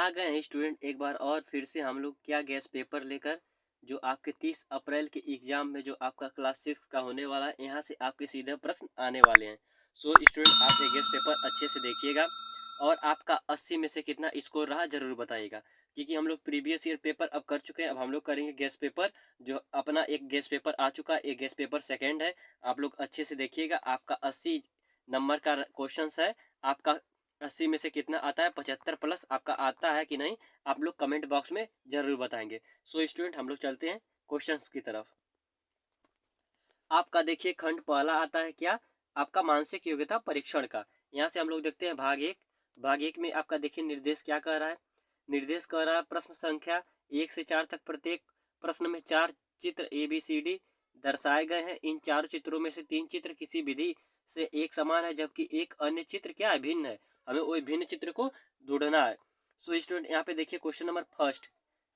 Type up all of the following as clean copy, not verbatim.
आ गए हैं स्टूडेंट एक बार और फिर से हम लोग क्या गैस पेपर लेकर, जो आपके 30 अप्रैल के एग्जाम में जो आपका क्लास 6 का होने वाला है, यहाँ से आपके सीधे प्रश्न आने वाले हैं। सो स्टूडेंट आप ये गैस पेपर अच्छे से देखिएगा और आपका 80 में से कितना स्कोर रहा ज़रूर बताइएगा, क्योंकि हम लोग प्रीवियस ईयर पेपर अब कर चुके हैं। अब हम लोग करेंगे गैस पेपर, जो अपना एक गैस पेपर आ चुका है, एक गैस पेपर सेकेंड है। आप लोग अच्छे से देखिएगा, आपका 80 नंबर का क्वेश्चन है। आपका 80 में से कितना आता है, 75 प्लस आपका आता है कि नहीं, आप लोग कमेंट बॉक्स में जरूर बताएंगे। सो स्टूडेंट हम लोग चलते हैं क्वेश्चंस की तरफ। आपका देखिए खंड पहला आता है क्या, आपका मानसिक योग्यता परीक्षण का। यहाँ से हम लोग देखते हैं भाग एक में आपका देखिए निर्देश क्या कह रहा है। निर्देश कह रहा है प्रश्न संख्या 1 से 4 तक प्रत्येक प्रश्न में 4 चित्र ABCD दर्शाए गए हैं। इन 4 चित्रों में से 3 चित्र किसी विधि से एक समान है, जबकि एक अन्य चित्र क्या है, भिन्न है। हमें वही भिन्न चित्र को ढूंढना है। सो स्टूडेंट यहाँ पे देखिए क्वेश्चन नंबर फर्स्ट,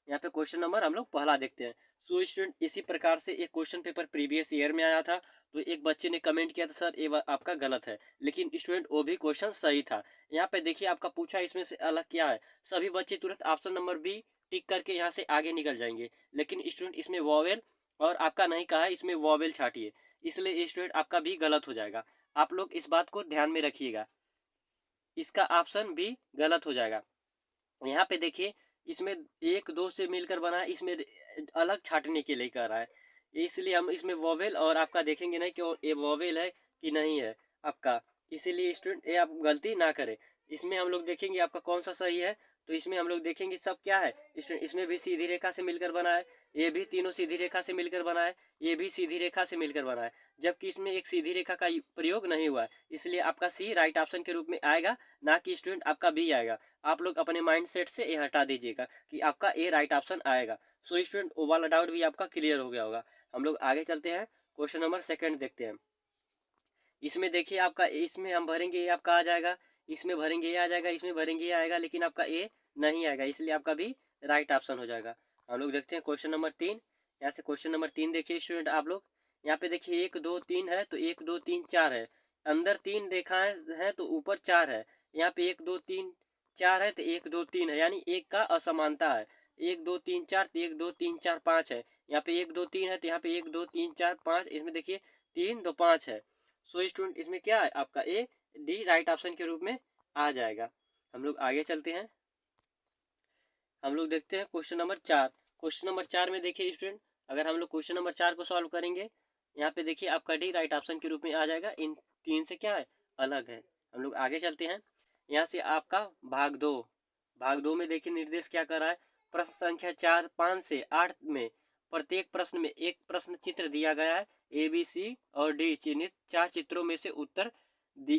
यहाँ पे क्वेश्चन नंबर हम लोग पहला देखते हैं। सो स्टूडेंट इसी प्रकार से एक क्वेश्चन पेपर प्रीवियस ईयर में आया था, तो एक बच्चे ने कमेंट किया था सर ये आपका गलत है, लेकिन स्टूडेंट वो भी क्वेश्चन सही था। यहाँ पे देखिए आपका पूछा इसमें से अलग क्या है। सभी बच्चे तुरंत ऑप्शन नंबर बी टिक करके यहाँ से आगे निकल जाएंगे, लेकिन स्टूडेंट इसमें वॉवेल और आपका नहीं कहा है, इसमें वॉवेल छाटिए, इसलिए स्टूडेंट आपका भी गलत हो जाएगा। आप लोग इस बात को ध्यान में रखिएगा, इसका ऑप्शन भी गलत हो जाएगा। यहाँ पे देखिए इसमें 1 2 से मिलकर बना है, इसमें अलग छाटने के लिए कह रहा है, इसलिए हम इसमें वॉवेल और आपका देखेंगे नहीं कि ये वॉवेल है कि नहीं है आपका। इसीलिए स्टूडेंट ये आप गलती ना करें। इसमें हम लोग देखेंगे आपका कौन सा सही है, तो इसमें हम लोग देखेंगे सब क्या है स्टूडेंट, इसमें भी सीधी रेखा से मिलकर बना है, ये भी तीनों सीधी रेखा से मिलकर बना है, ये भी सीधी रेखा से मिलकर बना है, जबकि इसमें एक सीधी रेखा का प्रयोग नहीं हुआ है, इसलिए आपका सी राइट ऑप्शन के रूप में आएगा, ना कि स्टूडेंट आपका बी आएगा। आप लोग अपने माइंड सेट से ये हटा दीजिएगा कि आपका ए राइट ऑप्शन आएगा। सो स्टूडेंट वो वाला डाउट भी आपका क्लियर हो गया होगा। हम लोग आगे चलते हैं, क्वेश्चन नंबर सेकंड देखते हैं। इसमें देखिए आपका, इसमें हम भरेंगे ये आपका आ जाएगा, इसमें भरेंगे ये आ जाएगा, इसमें भरेंगे ये आएगा, लेकिन आपका ए नहीं आएगा, इसलिए आपका भी राइट ऑप्शन हो जाएगा। हम लोग देखते हैं क्वेश्चन नंबर 3। यहाँ से क्वेश्चन नंबर 3 देखिए स्टूडेंट आप लोग, यहाँ पे देखिए 1 2 3 है, तो 1 2 3 4 है, अंदर 3 रेखाएं हैं तो ऊपर 4 है। यहाँ पे 1 2 3 4 है तो 1 2 3 है, यानी एक का असमानता है। 1 2 3 4 तो 1 2 3 4 5 है, यहाँ पे 1 2 3 है तो यहाँ पे 1 2 3 4 5, इसमें देखिए 3 2 5 है। सो स्टूडेंट इसमें क्या है आपका ए डी राइट ऑप्शन के रूप में आ जाएगा। हम लोग आगे चलते हैं, हम लोग देखते हैं क्वेश्चन नंबर 4। क्वेश्चन नंबर 4 में देखिए स्टूडेंट, अगर हम लोग क्वेश्चन नंबर 4 को सॉल्व करेंगे, यहाँ पे देखिए आपका डी राइट ऑप्शन के रूप में आ जाएगा, इन 3 से क्या है अलग है। हम लोग आगे चलते हैं, यहाँ से आपका भाग 2 में देखिए निर्देश क्या कर रहा है। प्रश्न संख्या 4 5 से 8 में प्रत्येक प्रश्न में एक प्रश्न चित्र दिया गया है, ABC और डी चिन्हित 4 चित्रों में से उत्तर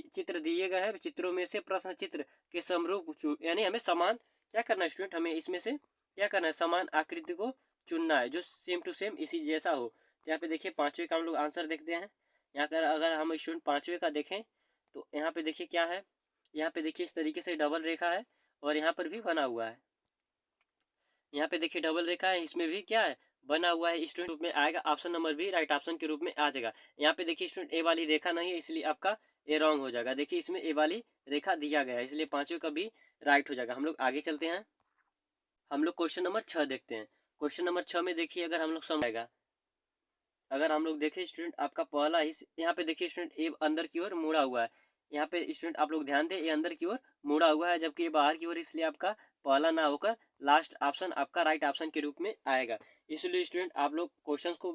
चित्र दिए गए हैं, चित्रों में से प्रश्न चित्र के समरूप यानी हमें समान क्या करना है स्टूडेंट, हमें इसमें से क्या करना है, समान आकृति को चुनना है जो सेम टू सेम इसी जैसा हो। तो यहाँ पे देखिए 5वें का हम लोग आंसर देखते हैं। यहाँ पर अगर हम स्टूडेंट 5वें का देखें तो यहाँ पे देखिए क्या है, यहाँ पे देखिए इस तरीके से डबल रेखा है और यहाँ पर भी बना हुआ है, यहाँ पे देखिए डबल रेखा है, इसमें भी क्या है बना हुआ है, स्टूडेंट रूप में आएगा, ऑप्शन नंबर भी राइट ऑप्शन के रूप में आ जाएगा। यहाँ पे देखिए स्टूडेंट ए वाली रेखा नहीं है, इसलिए आपका ए रॉन्ग हो जाएगा। देखिए इसमें ए वाली रेखा दिया गया है, इसलिए 5वें का भी राइट हो जाएगा। हम लोग आगे चलते हैं, हम लोग क्वेश्चन नंबर 6 देखते हैं। क्वेश्चन नंबर 6 में देखिए अगर हम लोग समझेगा, अगर हम लोग देखें स्टूडेंट आपका पहला ही, यहाँ पे देखिए स्टूडेंट ए अंदर की ओर मुड़ा हुआ है, यहाँ पे स्टूडेंट आप लोग ध्यान दें ये अंदर की ओर मुड़ा हुआ है, जबकि ये बाहर की ओर, इसलिए आपका पहला ना होकर लास्ट ऑप्शन आपका राइट ऑप्शन के रूप में आएगा। इसलिए स्टूडेंट आप लोग क्वेश्चंस को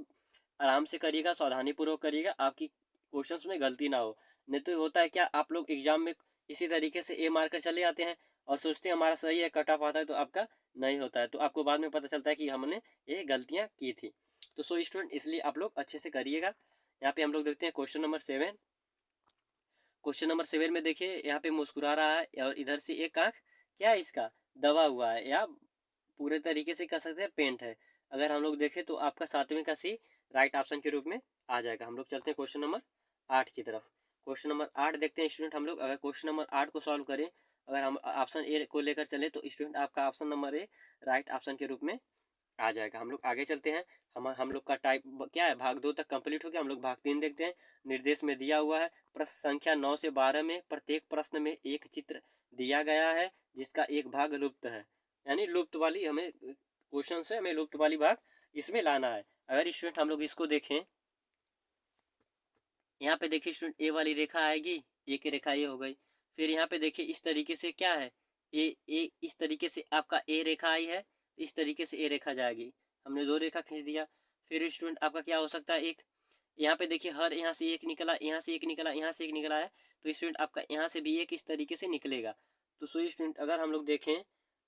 आराम से करिएगा, सावधानी पूर्वक करिएगा, आपकी क्वेश्चंस में गलती ना हो। नहीं तो होता है क्या, आप लोग एग्जाम में इसी तरीके से ए मार्कर चले आते हैं और सोचते हैं हमारा सही है, कट ऑफ आता है, तो आपका नहीं होता है, तो आपको बाद में पता चलता है कि हमने ये गलतियाँ की थी। तो सो स्टूडेंट इसलिए आप लोग अच्छे से करिएगा। यहाँ पे हम लोग देखते हैं क्वेश्चन नंबर 7। क्वेश्चन नंबर 7 में देखिए यहाँ पे मुस्कुरा रहा है और इधर से एक आंख क्या है इसका दबा हुआ है, या पूरे तरीके से कह सकते हैं पेंट है। अगर हम लोग देखें तो आपका 7वें का सी राइट ऑप्शन के रूप में आ जाएगा। हम लोग चलते हैं क्वेश्चन नंबर 8 की तरफ। क्वेश्चन नंबर 8 देखते हैं स्टूडेंट, हम लोग अगर क्वेश्चन नंबर 8 को सॉल्व करें, अगर हम ऑप्शन ए को लेकर चले, तो स्टूडेंट आपका option number A right option के रूप में आ जाएगा। हम लोग आगे चलते हैं, हम लोग का टाइप क्या है, भाग 2 तक कंप्लीट हो गया। हम लोग भाग 3 देखते हैं। निर्देश में दिया हुआ है प्रश्न संख्या 9 से 12 में प्रत्येक प्रश्न में एक चित्र दिया गया है जिसका एक भाग लुप्त है। यानी लुप्त वाली हमें क्वेश्चन से हमें लुप्त वाली भाग इसमें लाना है। अगर स्टूडेंट हम लोग इसको देखें, यहाँ पे देखिए स्टूडेंट ए वाली रेखा आएगी, ए की रेखा ये हो गई। फिर यहाँ पे देखिए इस तरीके से क्या है, ए इस तरीके से आपका ए रेखा आई है, इस तरीके से ए रेखा जाएगी। हमने दो रेखा खींच दिया। फिर स्टूडेंट आपका क्या हो सकता है, एक यहाँ पे देखिए हर यहाँ से एक निकला, यहाँ से एक निकला, यहाँ से एक निकला है, तो स्टूडेंट आपका यहाँ से भी एक इस तरीके से निकलेगा। तो सो स्टूडेंट अगर हम लोग देखें,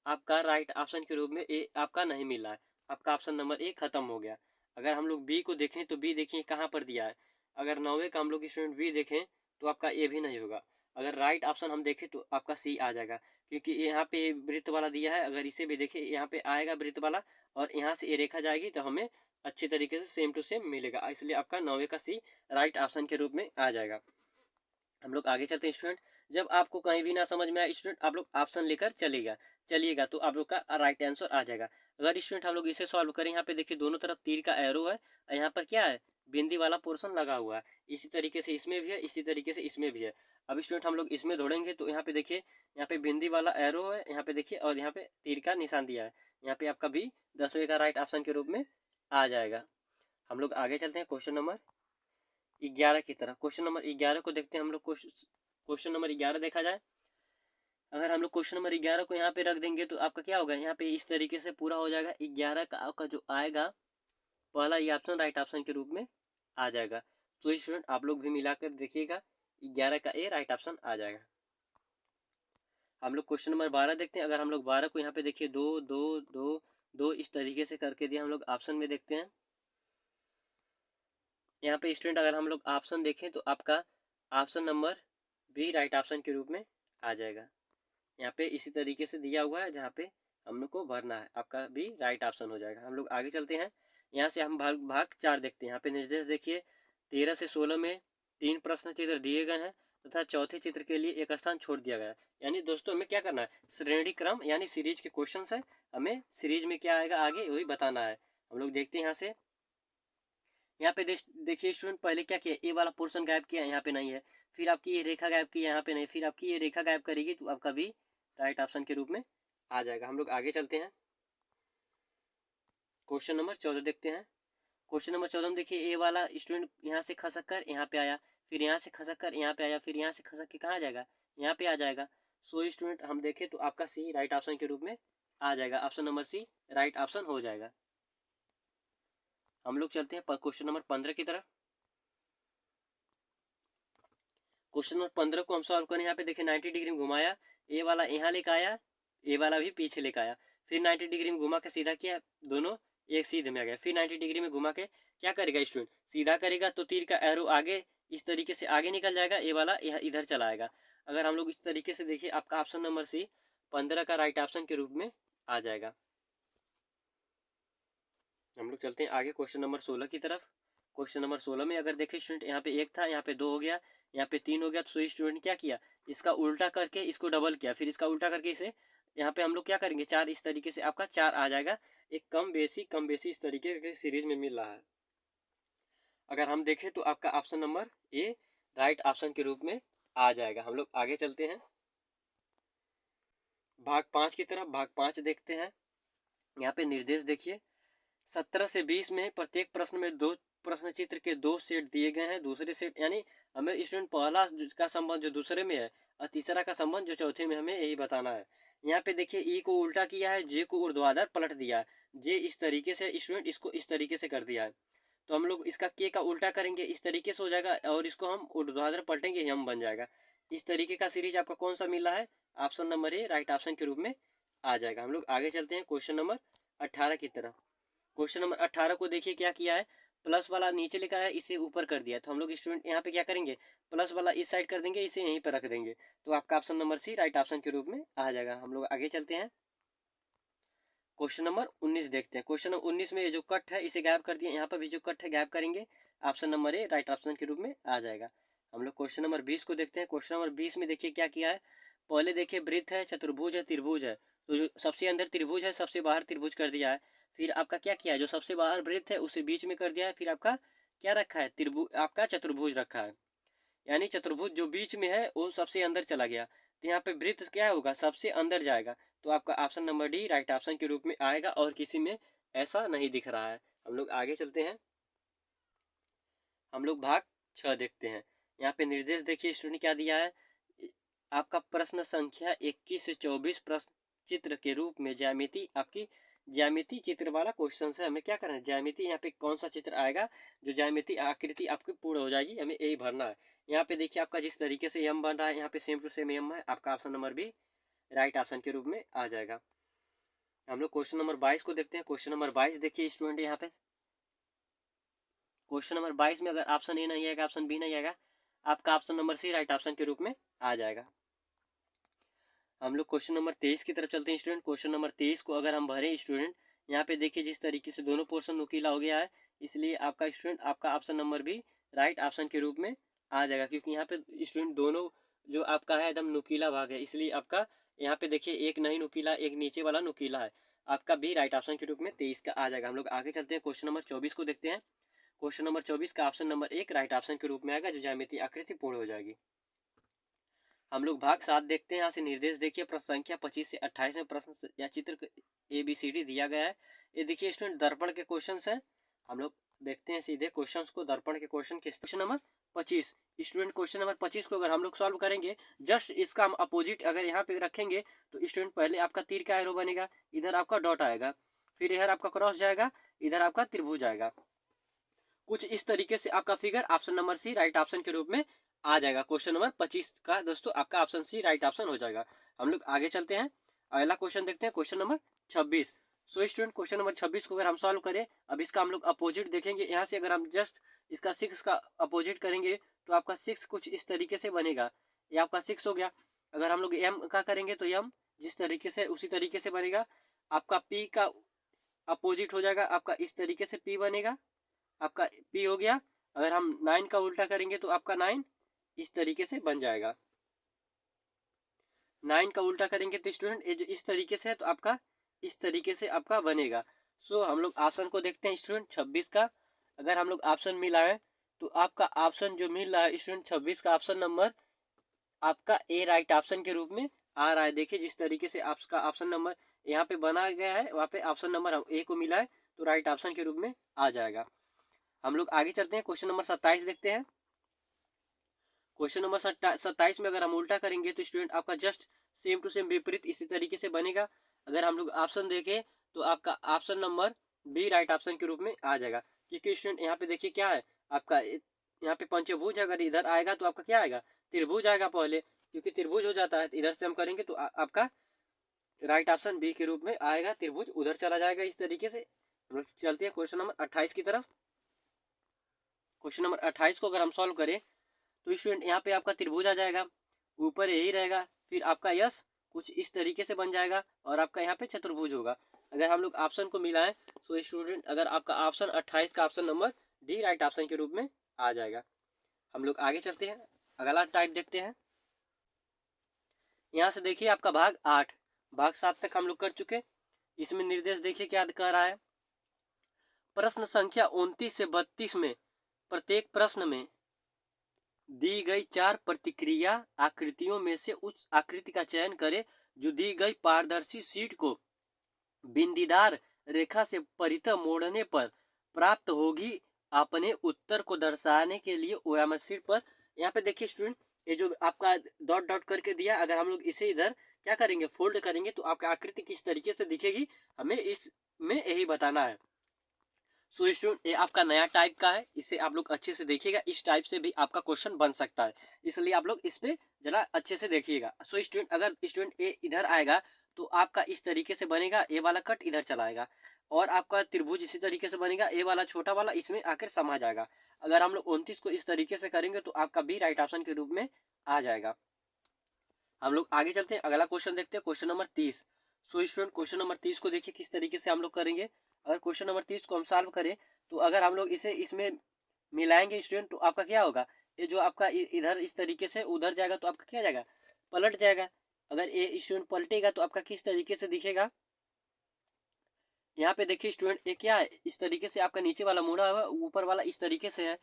आपका राइट ऑप्शन के रूप में ए आपका नहीं मिला है, आपका ऑप्शन नंबर ए खत्म हो गया। अगर हम लोग बी को देखें तो बी देखिए कहाँ पर दिया है, अगर 9वें का हम लोग स्टूडेंट बी देखें तो आपका ए भी नहीं होगा। अगर राइट ऑप्शन हम देखें तो आपका सी आ जाएगा, क्योंकि यहाँ पे वृत्त वाला दिया है। अगर इसे भी देखें, यहाँ पे आएगा वृत्त वाला और यहाँ से ए रेखा जाएगी, तो हमें अच्छी तरीके से सेम टू सेम मिलेगा, इसलिए आपका 9वें का सी राइट ऑप्शन के रूप में आ जाएगा। हम लोग आगे चलते हैं स्टूडेंट। जब आपको कहीं भी ना समझ में आए स्टूडेंट, आप लोग ऑप्शन लेकर चलिएगा तो आप लोग का राइट आंसर आ जाएगा। अगर स्टूडेंट हम लोग इसे सॉल्व करें, यहाँ पे देखिए दोनों तरफ तीर का एरो है और यहाँ पर क्या है, बिंदी वाला पोर्शन लगा हुआ है। इसी तरीके से इसमें भी है, इसी तरीके से इसमें भी है। अब स्टूडेंट हम लोग इसमें दौड़ेंगे तो यहाँ पे देखिए, यहाँ पे बिंदी वाला एरो है, यहाँ पे देखिए, और यहाँ पे तीर का निशान दिया है। यहाँ पे आपका भी 10वें का राइट ऑप्शन के रूप में आ जाएगा। हम लोग आगे चलते हैं क्वेश्चन नंबर 11 की तरफ। क्वेश्चन नंबर 11 को देखते हैं हम लोग। क्वेश्चन नंबर 11 देखा जाए, अगर हम लोग क्वेश्चन नंबर 11 को यहाँ पे रख देंगे तो आपका क्या होगा, यहाँ पे इस तरीके से पूरा हो जाएगा। 11 का आपका जो आएगा पहला ये ऑप्शन राइट ऑप्शन के रूप में आ जाएगा। तो स्टूडेंट आप लोग भी मिलाकर देखिएगा, 11 का ए राइट ऑप्शन आ जाएगा। हम लोग क्वेश्चन नंबर 12 देखते हैं। अगर हम लोग 12 को यहाँ पे देखिए 2 2 2 2 इस तरीके से करके दिया, हम लोग ऑप्शन में देखते हैं। यहाँ पे स्टूडेंट अगर हम लोग ऑप्शन देखें तो आपका option number B right option के रूप में आ जाएगा। यहाँ पे इसी तरीके से दिया हुआ है, जहाँ पे हम लोग को भरना है, आपका भी राइट ऑप्शन हो जाएगा। हम लोग आगे चलते हैं। यहाँ से हम भाग 4 देखते हैं। यहाँ पे निर्देश देखिए, 13 से 16 में 3 प्रश्न चित्र दिए गए हैं तथा चौथे चित्र के लिए एक स्थान छोड़ दिया गया है। यानी दोस्तों हमें क्या करना है, श्रेणी क्रम यानी सीरीज के क्वेश्चन है, हमें सीरीज में क्या आएगा आगे वही बताना है। हम लोग देखते हैं यहाँ से। यहाँ पे देखिए स्टूडेंट पहले क्या किया, ए वाला पोर्शन गायब किया, यहाँ पे नहीं है। फिर आपकी ये रेखा गायब की, यहाँ पे नहीं। फिर आपकी ये रेखा गायब करेगी तो आपका भी राइट ऑप्शन के रूप में आ जाएगा। हम लोग आगे चलते हैं, क्वेश्चन नंबर 14 देखते हैं। क्वेश्चन नंबर 14 में देखिए, ए वाला स्टूडेंट यहाँ से खसक कर यहाँ पे आया, फिर यहाँ से खसक कर यहाँ पे आया, फिर यहाँ से खसक के कहाँ जाएगा, यहाँ पे आ जाएगा। सो स्टूडेंट हम देखें तो आपका सी राइट ऑप्शन के रूप में आ जाएगा। Option number C right option हो जाएगा। हम लोग चलते हैं क्वेश्चन नंबर 15 की तरफ। क्वेश्चन नंबर 15 को हम सॉल्व करें। यहाँ पे देखिए 90 डिग्री में घुमाया, ए वाला यहाँ लेकर आया, ए वाला भी पीछे लेकर आया, फिर 90 डिग्री में घुमा के सीधा किया, दोनों एक सीध में आ गया। फिर 90 डिग्री में घुमा के क्या करेगा स्टूडेंट, सीधा करेगा तो तीर का एरो आगे इस तरीके से आगे निकल जाएगा, ए वाला यह इधर चला आएगा। अगर हम लोग इस तरीके से देखिए, आपका ऑप्शन नंबर सी 15 का राइट ऑप्शन के रूप में आ जाएगा। हम लोग चलते हैं आगे क्वेश्चन नंबर 16 की तरफ। क्वेश्चन नंबर 16 में अगर देखें स्टूडेंट, यहाँ पे 1 था, यहाँ पे 2 हो गया, यहाँ पे 3 हो गया। तो स्टूडेंट क्या किया, इसका उल्टा करके इसको डबल किया, फिर इसका उल्टा करके इसे यहाँ पे हम लोग क्या करेंगे 4, इस तरीके से आपका 4 आ जाएगा। एक कम बेसी इस तरीके के सीरीज में मिल रहा है। अगर हम देखें तो आपका option number A right option के रूप में आ जाएगा। हम लोग आगे चलते हैं भाग 5 की तरफ। भाग 5 देखते हैं। यहाँ पे निर्देश देखिए, 17 से 20 में प्रत्येक प्रश्न में 2 प्रश्न चित्र के 2 सेट दिए गए हैं। दूसरे सेट यानी हमें स्टूडेंट पहला का संबंध जो दूसरे में है और तीसरा का संबंध जो चौथे में, हमें यही बताना है। यहाँ पे देखिए ई को उल्टा किया है, जे को ऊर्ध्वाधर पलट दिया है। जे इस तरीके से स्टूडेंट इसको इस तरीके से कर दिया है, तो हम लोग इसका के का उल्टा करेंगे, इस तरीके से हो जाएगा, और इसको हम ऊर्ध्वाधर पलटेंगे, यम बन जाएगा। इस तरीके का सीरीज आपका कौन सा मिला है, option number A right option के रूप में आ जाएगा। हम लोग आगे चलते हैं क्वेश्चन नंबर 18 की तरफ। क्वेश्चन नंबर 18 को देखिए क्या किया है, प्लस वाला नीचे लिखा है, इसे ऊपर कर दिया। तो हम लोग स्टूडेंट यहाँ पे क्या करेंगे, प्लस वाला इस साइड कर देंगे, इसे यहीं पर रख देंगे, तो आपका option number C right option के रूप में आ जाएगा। हम लोग आगे चलते हैं, क्वेश्चन नंबर 19 देखते हैं। क्वेश्चन नंबर 19 में ये जो कट है इसे गायब कर दिया, यहाँ पर भी जो कट है गायब करेंगे, option number A right option के रूप में आ जाएगा। हम लोग क्वेश्चन नंबर 20 को देखते हैं। क्वेश्चन नंबर 20 में देखिए क्या किया है, पहले देखिए वृत्त है, चतुर्भुज है, त्रिभुज है, तो जो सबसे अंदर त्रिभुज है सबसे बाहर त्रिभुज कर दिया है। फिर आपका क्या किया है, जो सबसे बाहर वृत्त है उसे बीच में कर दिया है। फिर आपका क्या रखा है, त्रिभुज आपका चतुर्भुज रखा है, यानी चतुर्भुज जो बीच में है वो सबसे अंदर चला गया। तो यहाँ पे वृत्त क्या होगा, सबसे अंदर जाएगा, तो आपका option number D right option के रूप में आएगा, और किसी में ऐसा नहीं दिख रहा है। हम लोग आगे चलते हैं, हम लोग भाग 6 देखते हैं। यहाँ पे निर्देश देखिए स्टूडेंट क्या दिया है, आपका प्रश्न संख्या 21 से 24 प्रश्न चित्र के रूप में ज्यामिति, आपकी ज्यामिति चित्र वाला क्वेश्चन है। हमें क्या करना है, ज्यामिति यहाँ पे कौन सा चित्र आएगा जो ज्यामिति आकृति आपकी पूर्ण हो जाएगी, हमें यही भरना है। यहाँ पे देखिए आपका जिस तरीके से यम बन रहा है, यहाँ पे सेम टू सेम यम है, आपका option number B right option के रूप में आ जाएगा। हम लोग क्वेश्चन नंबर 22 को देखते हैं। क्वेश्चन नंबर 22 देखिए स्टूडेंट, यहाँ पे क्वेश्चन नंबर 22 में अगर ऑप्शन ए नहीं आएगा, ऑप्शन बी नहीं आएगा, आपका option number C right option के रूप में आ जाएगा। हम लोग क्वेश्चन नंबर 23 की तरफ चलते हैं स्टूडेंट। क्वेश्चन नंबर 23 को अगर हम भरें स्टूडेंट, यहाँ पे देखिए जिस तरीके से दोनों पोर्शन नुकीला हो गया है, इसलिए आपका स्टूडेंट आपका ऑप्शन नंबर भी राइट ऑप्शन के रूप में आ जाएगा, क्योंकि यहाँ पे स्टूडेंट दोनों जो आपका है एकदम नुकीला भाग है, इसलिए आपका यहाँ पे देखिए एक नहीं नुकीला, एक नीचे वाला नुकीला है, आपका भी राइट ऑप्शन के रूप में 23 का आ जाएगा। हम लोग आगे चलते हैं, क्वेश्चन नंबर 24 को देखते हैं। क्वेश्चन नंबर 24 का ऑप्शन नंबर 1 राइट ऑप्शन के रूप में आएगा, जो ज्यामिति आकृति पूर्ण हो जाएगी। हम लोग भाग 7 देखते हैं। यहाँ से निर्देश देखिए, प्रश्न संख्या 25 से 28 में प्रश्न या चित्र ABCD दिया गया है। ये देखिए स्टूडेंट दर्पण के क्वेश्चन है। हम लोग देखते हैं सीधे क्वेश्चन को, दर्पण के क्वेश्चन किस। Question number 25 student, question number 25 को अगर हम लोग सॉल्व करेंगे, जस्ट इसका हम अपोजिट अगर यहाँ पे रखेंगे, तो स्टूडेंट पहले आपका तीर का एरो बनेगा, इधर आपका डॉट आएगा, फिर इधर आपका क्रॉस जाएगा, इधर आपका त्रिभुज आएगा। कुछ इस तरीके से आपका figure option number C right option के रूप में आ जाएगा। क्वेश्चन नंबर 25 का दोस्तों आपका ऑप्शन सी राइट ऑप्शन हो जाएगा। हम लोग आगे चलते हैं, अगला क्वेश्चन देखते हैं, question number 26। So student question number 26 को अगर हम सॉल्व करें, अब इसका हम लोग अपोजिट देखेंगे। यहाँ से अगर हम जस्ट इसका 6 का अपोजिट करेंगे, तो आपका 6 कुछ इस तरीके से बनेगा, ये आपका 6 हो गया। अगर हम लोग एम का करेंगे, तो एम जिस तरीके से उसी तरीके से बनेगा। आपका पी का अपोजिट हो जाएगा, आपका इस तरीके से पी बनेगा, आपका पी हो गया। अगर हम 9 का उल्टा करेंगे, तो आपका 9 इस तरीके से बन जाएगा। 9 का उल्टा करेंगे तो स्टूडेंट ये जो इस तरीके से है, तो आपका इस तरीके से आपका बनेगा। सो हम लोग ऑप्शन को देखते हैं स्टूडेंट 26 का। अगर हम लोग ऑप्शन मिलाएं, तो आपका ऑप्शन जो मिल रहा है स्टूडेंट 26 का ऑप्शन नंबर आपका ए राइट ऑप्शन के रूप में आ रहा है। देखिए जिस तरीके से आपका ऑप्शन नंबर यहाँ पे बना गया है, वहाँ पे ऑप्शन नंबर ए को मिला है, तो राइट ऑप्शन के रूप में आ जाएगा। हम लोग आगे चलते हैं, क्वेश्चन नंबर 27 देखते हैं। क्वेश्चन नंबर 27 में अगर हम उल्टा करेंगे, तो स्टूडेंट आपका जस्ट सेम टू सेम विपरीत इसी तरीके से बनेगा। अगर हम लोग ऑप्शन देखें, तो आपका option number B right option के रूप में आ जाएगा, क्योंकि स्टूडेंट यहाँ पे देखिए क्या है, आपका यहाँ पे पंचभुज अगर इधर आएगा, तो आपका क्या आएगा, त्रिभुज आएगा पहले, क्योंकि त्रिभुज हो जाता है, इधर से हम करेंगे तो आपका राइट ऑप्शन बी के रूप में आएगा, त्रिभुज उधर चला जाएगा इस तरीके से। हम लोग चलते हैं क्वेश्चन नंबर 28 की तरफ। क्वेश्चन नंबर 28 को अगर हम सॉल्व करें, तो स्टूडेंट यहाँ पे आपका त्रिभुज आ जाएगा, ऊपर यही रहेगा, फिर आपका यस कुछ इस तरीके से बन जाएगा, और आपका यहाँ पे चतुर्भुज होगा। अगर हम लोग ऑप्शन को मिलाएं, तो स्टूडेंट अगर आपका ऑप्शन 28 का option number D right option के रूप में आ जाएगा। हम लोग आगे चलते हैं, अगला टाइप देखते हैं। यहाँ से देखिए आपका भाग 8, भाग 7 तक हम लोग कर चुके। इसमें निर्देश देखिए क्या कह रहा है, प्रश्न संख्या 29 से 32 में प्रत्येक प्रश्न में दी गई 4 प्रतिक्रिया आकृतियों में से उस आकृति का चयन करें जो दी गई पारदर्शी शीट को बिंदीदार रेखा से परितः मोड़ने पर प्राप्त होगी। अपने उत्तर को दर्शाने के लिए ओएमआर शीट पर, यहाँ पे देखिए स्टूडेंट, ये जो आपका डॉट डॉट करके दिया, अगर हम लोग इसे इधर क्या करेंगे, फोल्ड करेंगे, तो आपकी आकृति किस तरीके से दिखेगी, हमें इसमें यही बताना है। सो स्टूडेंट ये आपका नया टाइप का है, इसे आप लोग अच्छे से देखिएगा। इस टाइप से भी आपका क्वेश्चन बन सकता है, इसलिए आप लोग इस पे जरा अच्छे से देखिएगा। सो स्टूडेंट अगर स्टूडेंट ए इधर आएगा, तो आपका इस तरीके से बनेगा, ए वाला कट इधर चलाएगा, और आपका त्रिभुज इसी तरीके से बनेगा, ए वाला छोटा वाला इसमें आकर समा जाएगा। अगर हम लोग 29 को इस तरीके से करेंगे, तो आपका बी राइट ऑप्शन के रूप में आ जाएगा। हम लोग आगे चलते हैं, अगला क्वेश्चन देखते हैं, question number 30। So student question number 30 को देखिए किस तरीके से हम लोग करेंगे। अगर क्वेश्चन नंबर 30 को हम सॉल्व करें, तो अगर हम लोग इसे इसमें मिलाएंगे स्टूडेंट, तो आपका क्या होगा, ये जो आपका इधर इस तरीके से उधर जाएगा, तो आपका क्या जाएगा, पलट जाएगा। अगर ये स्टूडेंट पलटेगा, तो आपका किस तरीके से दिखेगा, यहाँ पे देखिए स्टूडेंट ये क्या है, इस तरीके से आपका नीचे वाला मुड़ा हुआ, ऊपर वाला इस तरीके से है।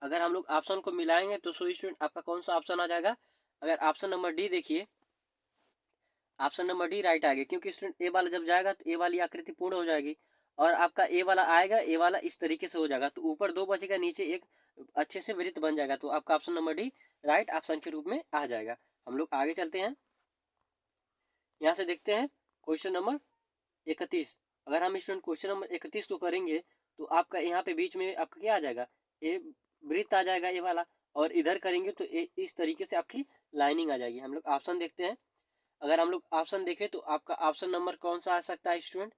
अगर हम लोग ऑप्शन को मिलाएंगे तो सो स्टूडेंट आपका कौन सा ऑप्शन आ जाएगा? अगर ऑप्शन नंबर डी देखिए, ऑप्शन नंबर डी राइट आ गया, क्योंकि स्टूडेंट ए वाला जब जाएगा तो ए वाली आकृति पूर्ण हो जाएगी और आपका ए वाला आएगा, ए वाला इस तरीके से हो जाएगा, तो ऊपर दो बचेगा, नीचे एक अच्छे से वृत्त बन जाएगा, तो आपका option number D right option के रूप में आ जाएगा। हम लोग आगे चलते हैं, यहाँ से देखते हैं क्वेश्चन नंबर 31। अगर हम स्टूडेंट क्वेश्चन नंबर 31 को करेंगे तो आपका यहाँ पे बीच में आपका क्या आ जाएगा? ए वृत्त आ जाएगा ए वाला, और इधर करेंगे तो इस तरीके से आपकी लाइनिंग आ जाएगी। हम लोग ऑप्शन देखते हैं, अगर हम लोग ऑप्शन देखें तो आपका ऑप्शन नंबर कौन सा आ सकता है स्टूडेंट?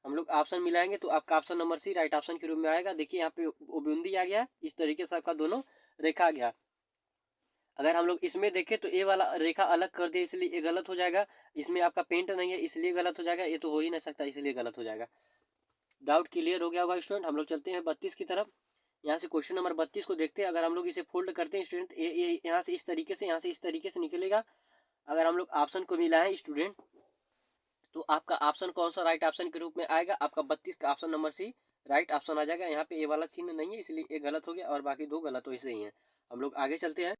हम लोग ऑप्शन मिलाएंगे तो आपका option number C right option के रूप में आएगा। देखिए यहाँ पे बूंदी आ गया, इस तरीके से आपका दोनों रेखा आ गया। अगर हम लोग इसमें देखें तो ए वाला रेखा अलग कर दिया, इसलिए ये गलत हो जाएगा। इसमें आपका पेंट नहीं है इसलिए गलत हो जाएगा, ये तो हो ही नहीं सकता इसलिए गलत हो जाएगा। डाउट क्लियर हो गया होगा स्टूडेंट। हम लोग चलते हैं 32 की तरफ। यहाँ से क्वेश्चन नंबर 32 को देखते हैं। अगर हम लोग इसे फोल्ड करते हैं स्टूडेंट, ये यहाँ से इस तरीके से, यहाँ से इस तरीके से निकलेगा। अगर हम लोग ऑप्शन को मिलाएं स्टूडेंट तो आपका ऑप्शन कौन सा राइट ऑप्शन के रूप में आएगा? आपका 32 का option number C right option आ जाएगा। यहाँ पे ए वाला चिन्ह नहीं है इसलिए ये गलत हो गया और बाकी दो गलत हो ऐसे ही हैं। हम लोग आगे चलते हैं।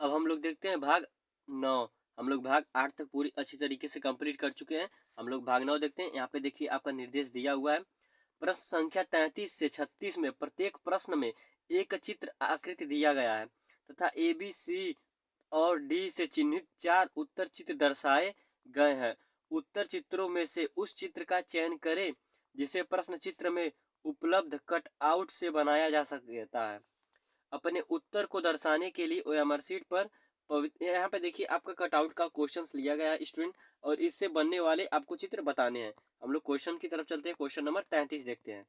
अब हम लोग देखते हैं भाग 9। हम लोग भाग 8 तक पूरी अच्छी तरीके से कंप्लीट कर चुके हैं। हम लोग भाग 9 देखते हैं। यहाँ पे देखिए आपका निर्देश दिया हुआ है। प्रश्न संख्या 33 से 36 में प्रत्येक प्रश्न में एक चित्र आकृति दिया गया है तथा ए बी सी और डी से चिन्हित 4 उत्तर चित्र दर्शाए गए हैं। उत्तर चित्रों में से उस चित्र का चयन करें जिसे प्रश्न चित्र में उपलब्ध कट आउट से बनाया जा सकता है। अपने उत्तर को दर्शाने के लिए ओएमआर शीट पर यहाँ पे देखिए आपका कटआउट का क्वेश्चंस लिया गया है स्टूडेंट, और इससे बनने वाले आपको चित्र बताने हैं। हम लोग क्वेश्चन की तरफ चलते हैं। क्वेश्चन नंबर 33 देखते हैं।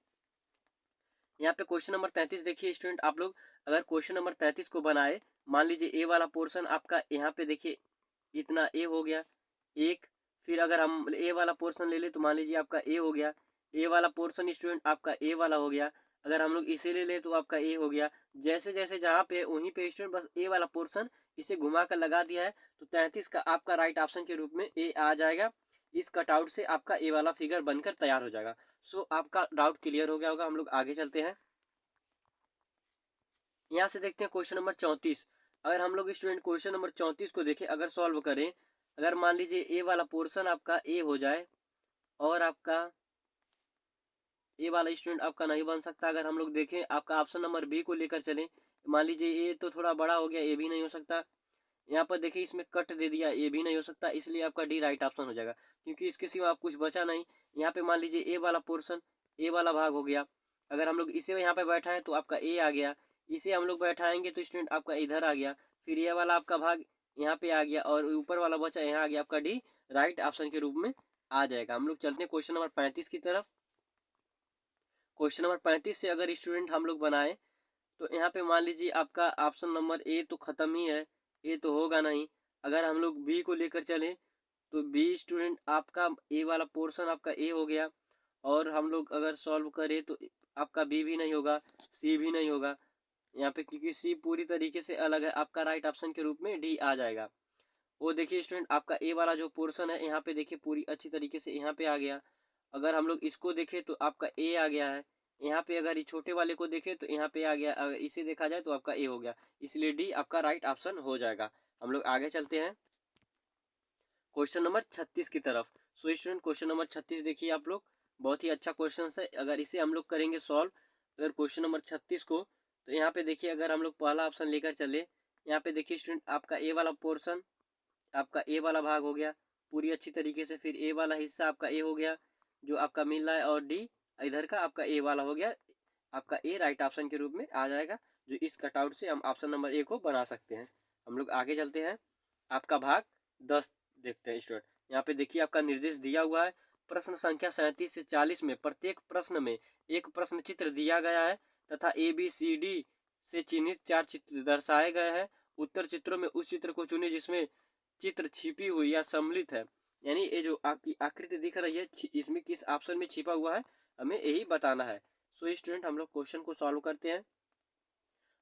यहाँ पे क्वेश्चन नंबर 33 देखिए स्टूडेंट, आप लोग अगर क्वेश्चन नंबर 33 को बनाए, मान लीजिए ए वाला पोर्शन आपका यहाँ पे देखिए इतना ए हो गया एक, फिर अगर हम ए वाला पोर्शन ले ले तो मान लीजिए आपका ए हो गया, ए वाला पोर्शन स्टूडेंट आपका ए वाला हो गया। अगर हम लोग इसे ले ले तो आपका ए हो गया। जैसे जैसे जहाँ पे वहीं पे स्टूडेंट बस ए वाला पोर्शन इसे घुमा कर लगा दिया है, तो 33 का आपका राइट ऑप्शन के रूप में ए आ जाएगा। इस कटआउट से आपका ए वाला फिगर बनकर तैयार हो जाएगा। सो आपका डाउट क्लियर हो गया होगा। हम लोग आगे चलते हैं। यहाँ से देखते हैं क्वेश्चन नंबर 34। अगर हम लोग स्टूडेंट क्वेश्चन नंबर 34 को देखें, अगर सॉल्व करें, अगर मान लीजिए ए वाला पोर्शन आपका ए हो जाए और आपका ए वाला स्टूडेंट आपका नहीं बन सकता। अगर हम लोग देखें आपका ऑप्शन नंबर बी को लेकर चलें, मान लीजिए ए तो थोड़ा बड़ा हो गया, ए भी नहीं हो सकता। यहाँ पर देखिए इसमें कट दे दिया, ए भी नहीं हो सकता, इसलिए आपका डी राइट ऑप्शन हो जाएगा, क्योंकि इसके सिवा आप कुछ बचा नहीं। यहाँ पे मान लीजिए ए वाला पोर्शन, ए वाला भाग हो गया। अगर हम लोग इसे यहाँ पे बैठाएं तो आपका ए आ गया, इसे हम लोग बैठाएंगे तो स्टूडेंट आपका इधर आ गया, फिर ये वाला आपका भाग यहाँ पे आ गया और ऊपर वाला बचा यहाँ आ गया, आपका डी राइट ऑप्शन के रूप में आ जाएगा। हम लोग चलते हैं क्वेश्चन नंबर 35 की तरफ। क्वेश्चन नंबर 35 से अगर स्टूडेंट हम लोग बनाए तो यहाँ पे मान लीजिए आपका ऑप्शन नंबर ए तो ख़त्म ही है, ए तो होगा नहीं। अगर हम लोग बी को लेकर चलें तो बी स्टूडेंट आपका ए वाला पोर्शन आपका ए हो गया, और हम लोग अगर सॉल्व करें तो आपका बी भी नहीं होगा, सी भी नहीं होगा यहाँ पे, क्योंकि सी पूरी तरीके से अलग है। आपका राइट ऑप्शन के रूप में डी आ जाएगा। वो देखिए स्टूडेंट आपका ए वाला जो पोर्शन है यहाँ पे देखिए पूरी अच्छी तरीके से यहाँ पे आ गया। अगर हम लोग इसको देखें तो आपका ए आ गया है यहाँ पे। अगर ये छोटे वाले को देखें तो यहाँ पे आ गया, अगर इसे देखा जाए तो आपका ए हो गया, इसलिए डी आपका राइट ऑप्शन हो जाएगा। हम लोग आगे चलते हैं क्वेश्चन नंबर 36 की तरफ। सो स्टूडेंट क्वेश्चन नंबर 36 देखिए आप लोग, बहुत ही अच्छा क्वेश्चन है। अगर इसे हम लोग करेंगे सॉल्व, अगर क्वेश्चन नंबर 36 को, तो यहाँ पे देखिए अगर हम लोग पहला ऑप्शन लेकर चले, यहाँ पे देखिए स्टूडेंट आपका ए वाला पोर्शन आपका ए वाला भाग हो गया पूरी अच्छी तरीके से, फिर ए वाला हिस्सा आपका ए हो गया जो आपका मिल रहा है, और डी इधर का आपका ए वाला हो गया, आपका ए राइट ऑप्शन के रूप में आ जाएगा, जो इस कटआउट से हम ऑप्शन नंबर ए को बना सकते हैं। हम लोग आगे चलते हैं। आपका भाग 10 देखते हैं स्टूडेंट। यहाँ पे देखिए आपका निर्देश दिया हुआ है। प्रश्न संख्या 37 से 40 में प्रत्येक प्रश्न में एक प्रश्न चित्र दिया गया है तथा ए बी सी डी से चिन्हित 4 चित्र दर्शाए गए हैं। उत्तर चित्रों में उस चित्र को चुने जिसमें चित्र छिपी हुई या सम्मिलित है, यानी ये जो आपकी आकृति दिख रही है इसमें किस ऑप्शन में छिपा हुआ है हमें यही बताना है। सो स्टूडेंट हम लोग क्वेश्चन को सॉल्व करते हैं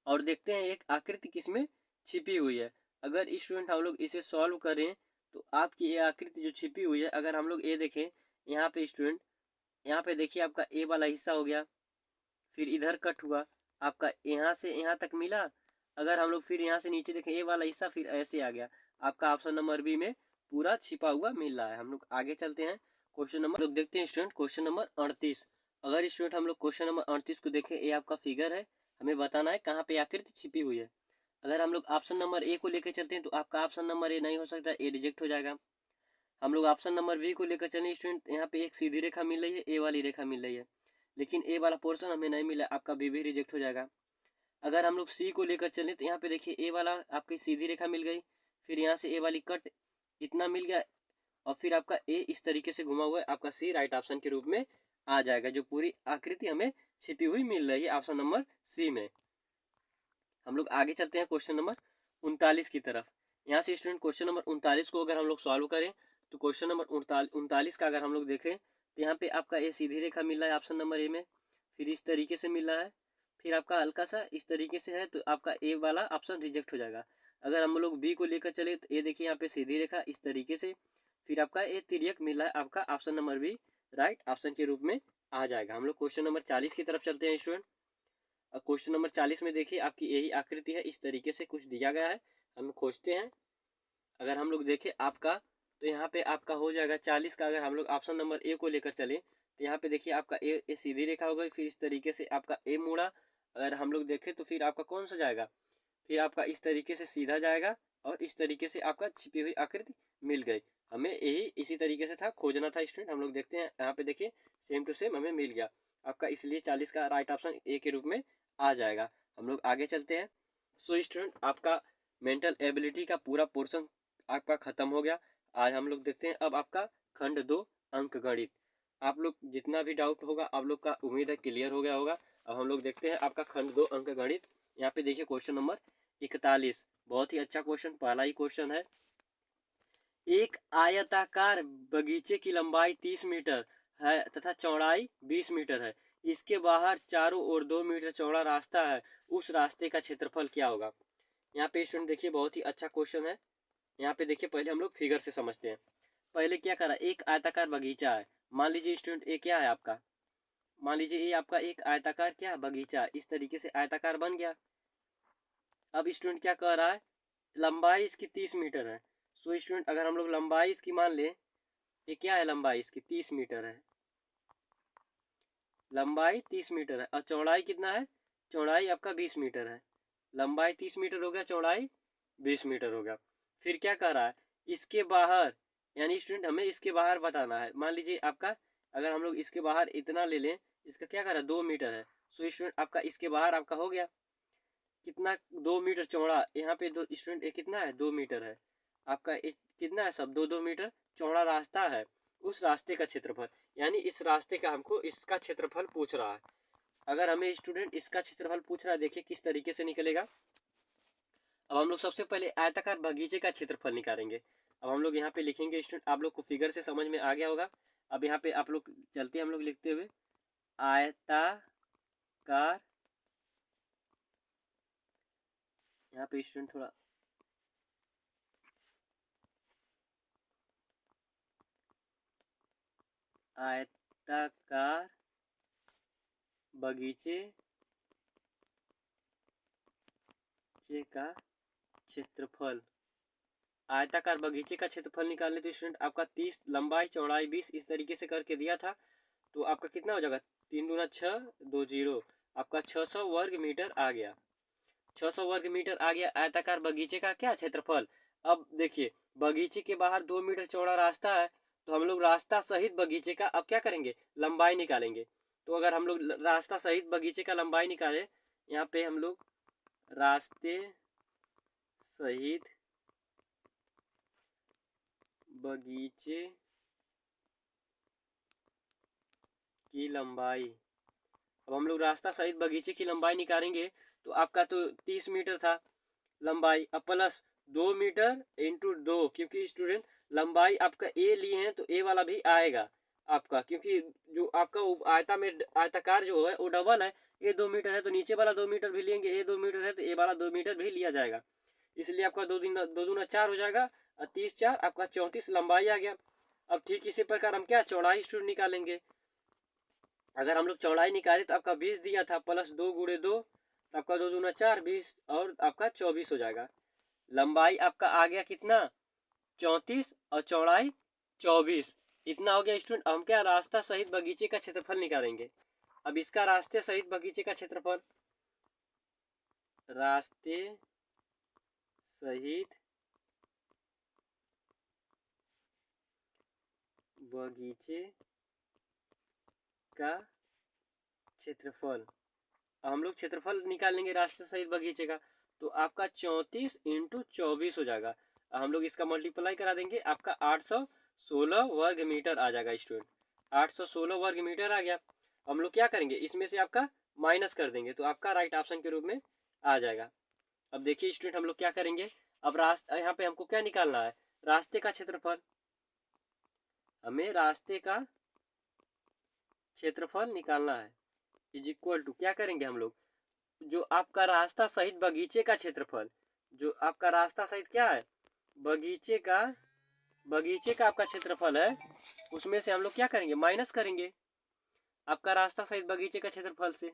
और देखते हैं एक आकृति किसमें छिपी हुई है। अगर स्टूडेंट हम लोग इसे सॉल्व करें तो आपकी ये आकृति जो छिपी हुई है, अगर हम लोग ये देखें यहाँ पे स्टूडेंट, यहाँ पे देखिए आपका ए वाला हिस्सा हो गया, फिर इधर कट हुआ, आपका यहाँ से यहाँ तक मिला। अगर हम लोग फिर यहाँ से नीचे देखें, ये वाला हिस्सा फिर ऐसे आ गया। आपका ऑप्शन नंबर बी में पूरा छिपा हुआ मिल रहा है। हम लोग आगे चलते हैं, क्वेश्चन नंबर लोग देखते हैं स्टूडेंट, क्वेश्चन नंबर 38। अगर स्टूडेंट हम लोग क्वेश्चन नंबर 38 को देखें, ये आपका फिगर है, हमें बताना है कहाँ पे आकृति छिपी हुई है। अगर हम लोग ऑप्शन नंबर ए को लेकर चलते हैं तो आपका ऑप्शन नंबर ए नहीं हो सकता, ए रिजेक्ट हो जाएगा। हम लोग ऑप्शन नंबर बी को लेकर चलें स्टूडेंट, यहाँ पे एक सीधी रेखा मिल रही है, ए वाली रेखा मिल रही है, लेकिन ए वाला पोर्शन हमें नहीं मिला, आपका बी भी रिजेक्ट हो जाएगा। अगर हम लोग सी को लेकर चलें तो यहाँ पे देखिए ए वाला आपकी सीधी रेखा मिल गई, फिर यहाँ से ए वाली कट इतना मिल गया, और फिर आपका ए इस तरीके से घुमा हुआ है, आपका सी राइट ऑप्शन के रूप में आ जाएगा, जो पूरी आकृति हमें छिपी हुई मिल रही है ऑप्शन नंबर सी में। हम लोग आगे चलते हैं क्वेश्चन नंबर 39 की तरफ। यहाँ से स्टूडेंट क्वेश्चन नंबर 39 को अगर हम लोग सॉल्व करें तो क्वेश्चन नंबर 39 का अगर हम लोग देखें तो यहाँ पे आपका ए सीधी रेखा मिल रहा है ऑप्शन नंबर ए में, फिर इस तरीके से मिल रहा है, फिर आपका हल्का सा इस तरीके से है, तो आपका ए वाला ऑप्शन रिजेक्ट हो जाएगा। अगर हम लोग बी को लेकर चले तो ये देखिए यहाँ पे सीधी रेखा इस तरीके से, फिर आपका ए तिर्यक मिल रहा है, आपका option number B right option के रूप में आ जाएगा। हम लोग क्वेश्चन नंबर 40 की तरफ चलते हैं स्टूडेंट। क्वेश्चन नंबर 40 में देखिए आपकी यही आकृति है, इस तरीके से कुछ दिया गया है, हम खोजते हैं। अगर हम लोग देखें आपका, तो यहाँ पे आपका हो जाएगा 40 का। अगर हम लोग ऑप्शन नंबर ए को लेकर चले तो यहाँ पे देखिए आपका ए सीधी रेखा हो गई, फिर इस तरीके से आपका ए मुड़ा। अगर हम लोग देखें तो फिर आपका कौन सा जाएगा, फिर आपका इस तरीके से सीधा जाएगा, और इस तरीके से आपका छिपी हुई आकृति मिल गई। हमें यही इसी तरीके से था, खोजना था स्टूडेंट। हम लोग देखते हैं यहाँ पे देखिए सेम टू सेम हमें मिल गया आपका, इसलिए 40 का राइट ऑप्शन ए के रूप में आ जाएगा। हम लोग आगे चलते हैं। सो स्टूडेंट आपका मेंटल एबिलिटी का पूरा पोर्शन आपका खत्म हो गया। आज हम लोग देखते हैं अब आपका खंड 2 अंक गणित। आप लोग जितना भी डाउट होगा आप लोग का उम्मीद है क्लियर हो गया होगा। अब हम लोग देखते हैं आपका खंड 2 अंक गणित। यहाँ पे देखिए क्वेश्चन नंबर 41, बहुत ही अच्छा क्वेश्चन, पहला ही क्वेश्चन है। एक आयताकार बगीचे की लंबाई 30 मीटर है तथा चौड़ाई 20 मीटर है। इसके बाहर चारों ओर 2 मीटर चौड़ा रास्ता है, उस रास्ते का क्षेत्रफल क्या होगा। यहाँ पे स्टूडेंट देखिए बहुत ही अच्छा क्वेश्चन है। यहाँ पे देखिए पहले हम लोग फिगर से समझते हैं। पहले क्या करा, एक आयताकार बगीचा है। मान लीजिए स्टूडेंट ये क्या है आपका, मान लीजिए ये आपका एक आयताकार क्या बगीचा, इस तरीके से आयताकार बन गया। अब स्टूडेंट क्या कह रहा है, लंबाई इसकी 30 मीटर है। सो स्टूडेंट अगर हम लोग लंबाई इसकी मान ले, ये क्या है, लंबाई इसकी 30 मीटर है, लंबाई 30 मीटर है, और चौड़ाई कितना है, चौड़ाई आपका 20 मीटर है। लंबाई 30 मीटर हो गया, चौड़ाई 20 मीटर हो गया। फिर क्या कह रहा है, इसके बाहर, यानी स्टूडेंट हमें इसके बाहर बताना है। मान लीजिए आपका, अगर हम लोग इसके बाहर इतना ले लें, इसका क्या कर रहा है 2 मीटर है। सो स्टूडेंट आपका इसके बाहर आपका हो गया कितना, 2 मीटर चौड़ा। यहाँ पे दो स्टूडेंट कितना है, 2 मीटर है आपका, कितना है सब, 2 मीटर चौड़ा रास्ता है, उस रास्ते का क्षेत्रफल, यानी इस रास्ते का हमको इसका क्षेत्रफल पूछ रहा है। अगर हमें स्टूडेंट इसका क्षेत्रफल पूछ रहा है, देखिए किस तरीके से निकलेगा। अब हम लोग सबसे पहले आयताकार बगीचे का क्षेत्रफल निकालेंगे। अब हम लोग यहाँ पे लिखेंगे स्टूडेंट, आप लोग को फिगर से समझ में आ गया होगा। अब यहाँ पे आप लोग चलते हैं, हम लोग लिखते हुए आयताकार, यहाँ पे स्टूडेंट थोड़ा आयताकार बगीचे का क्षेत्रफल, आयताकार बगीचे का क्षेत्रफल निकालने तो स्टूडेंट आपका 30, लंबाई चौड़ाई 20 इस तरीके से करके दिया था, तो आपका कितना हो जाएगा, 3 दूना 6, 2 0, आपका 600 वर्ग मीटर आ गया। 600 वर्ग मीटर आ गया आयताकार बगीचे का क्या क्षेत्रफल। अब देखिए बगीचे के बाहर 2 मीटर चौड़ा रास्ता है, तो हम लोग रास्ता सहित बगीचे का अब क्या करेंगे, लंबाई निकालेंगे। तो अगर हम लोग रास्ता सहित बगीचे का लंबाई निकालें, यहाँ पे हम लोग रास्ते सहित बगीचे की लंबाई, अब हम लोग रास्ता सहित बगीचे की लंबाई निकालेंगे, तो आपका तो 30 मीटर था लंबाई, अब प्लस 2 मीटर इंटू 2, क्योंकि स्टूडेंट लंबाई आपका ए लिए हैं तो ए वाला भी आएगा आपका, क्योंकि जो आपका आयता में आयताकार जो है वो डबल है, ए 2 मीटर है तो नीचे वाला 2 मीटर भी लेंगे, ए 2 मीटर है तो ए वाला 2 मीटर भी लिया जाएगा, इसलिए आपका 2 दूना 4 हो जाएगा, और 30 4 आपका 34 लंबाई आ गया। अब ठीक इसी प्रकार हम क्या चौड़ाई स्टूडेंट निकालेंगे। अगर हम लोग चौड़ाई निकाले तो आपका 20 दिया था, प्लस 2 गुणे 2 तो आपका 2 दूना 4, 20 और आपका 24 हो जाएगा। लंबाई आपका आ गया कितना 34 और चौड़ाई 24, इतना हो गया स्टूडेंट। हम क्या रास्ता सहित बगीचे का क्षेत्रफल निकालेंगे। अब इसका रास्ते सहित बगीचे का क्षेत्रफल, रास्ते सहित बगीचे का क्षेत्रफल, हम लोग क्षेत्रफल निकालेंगे रास्ते सहित बगीचे का, तो आपका 34 इंटू 24 हो जाएगा। हम लोग इसका मल्टीप्लाई करा देंगे, आपका 816 वर्ग मीटर आ जाएगा स्टूडेंट। 816 वर्ग मीटर आ गया। हम लोग क्या करेंगे, इसमें से आपका माइनस कर देंगे तो आपका राइट ऑप्शन के रूप में आ जाएगा। अब देखिए स्टूडेंट हम लोग क्या करेंगे, अब रास्ता यहाँ पे हमको क्या निकालना है, रास्ते का क्षेत्रफल। हमें रास्ते का क्षेत्रफल निकालना है, इज इक्वल टू क्या करेंगे हम लोग, जो आपका रास्ता सहित बगीचे का क्षेत्रफल, जो आपका रास्ता सहित क्या है बगीचे का आपका क्षेत्रफल है, उसमें से हम लोग क्या करेंगे माइनस करेंगे आपका रास्ता सहित बगीचे का क्षेत्रफल से।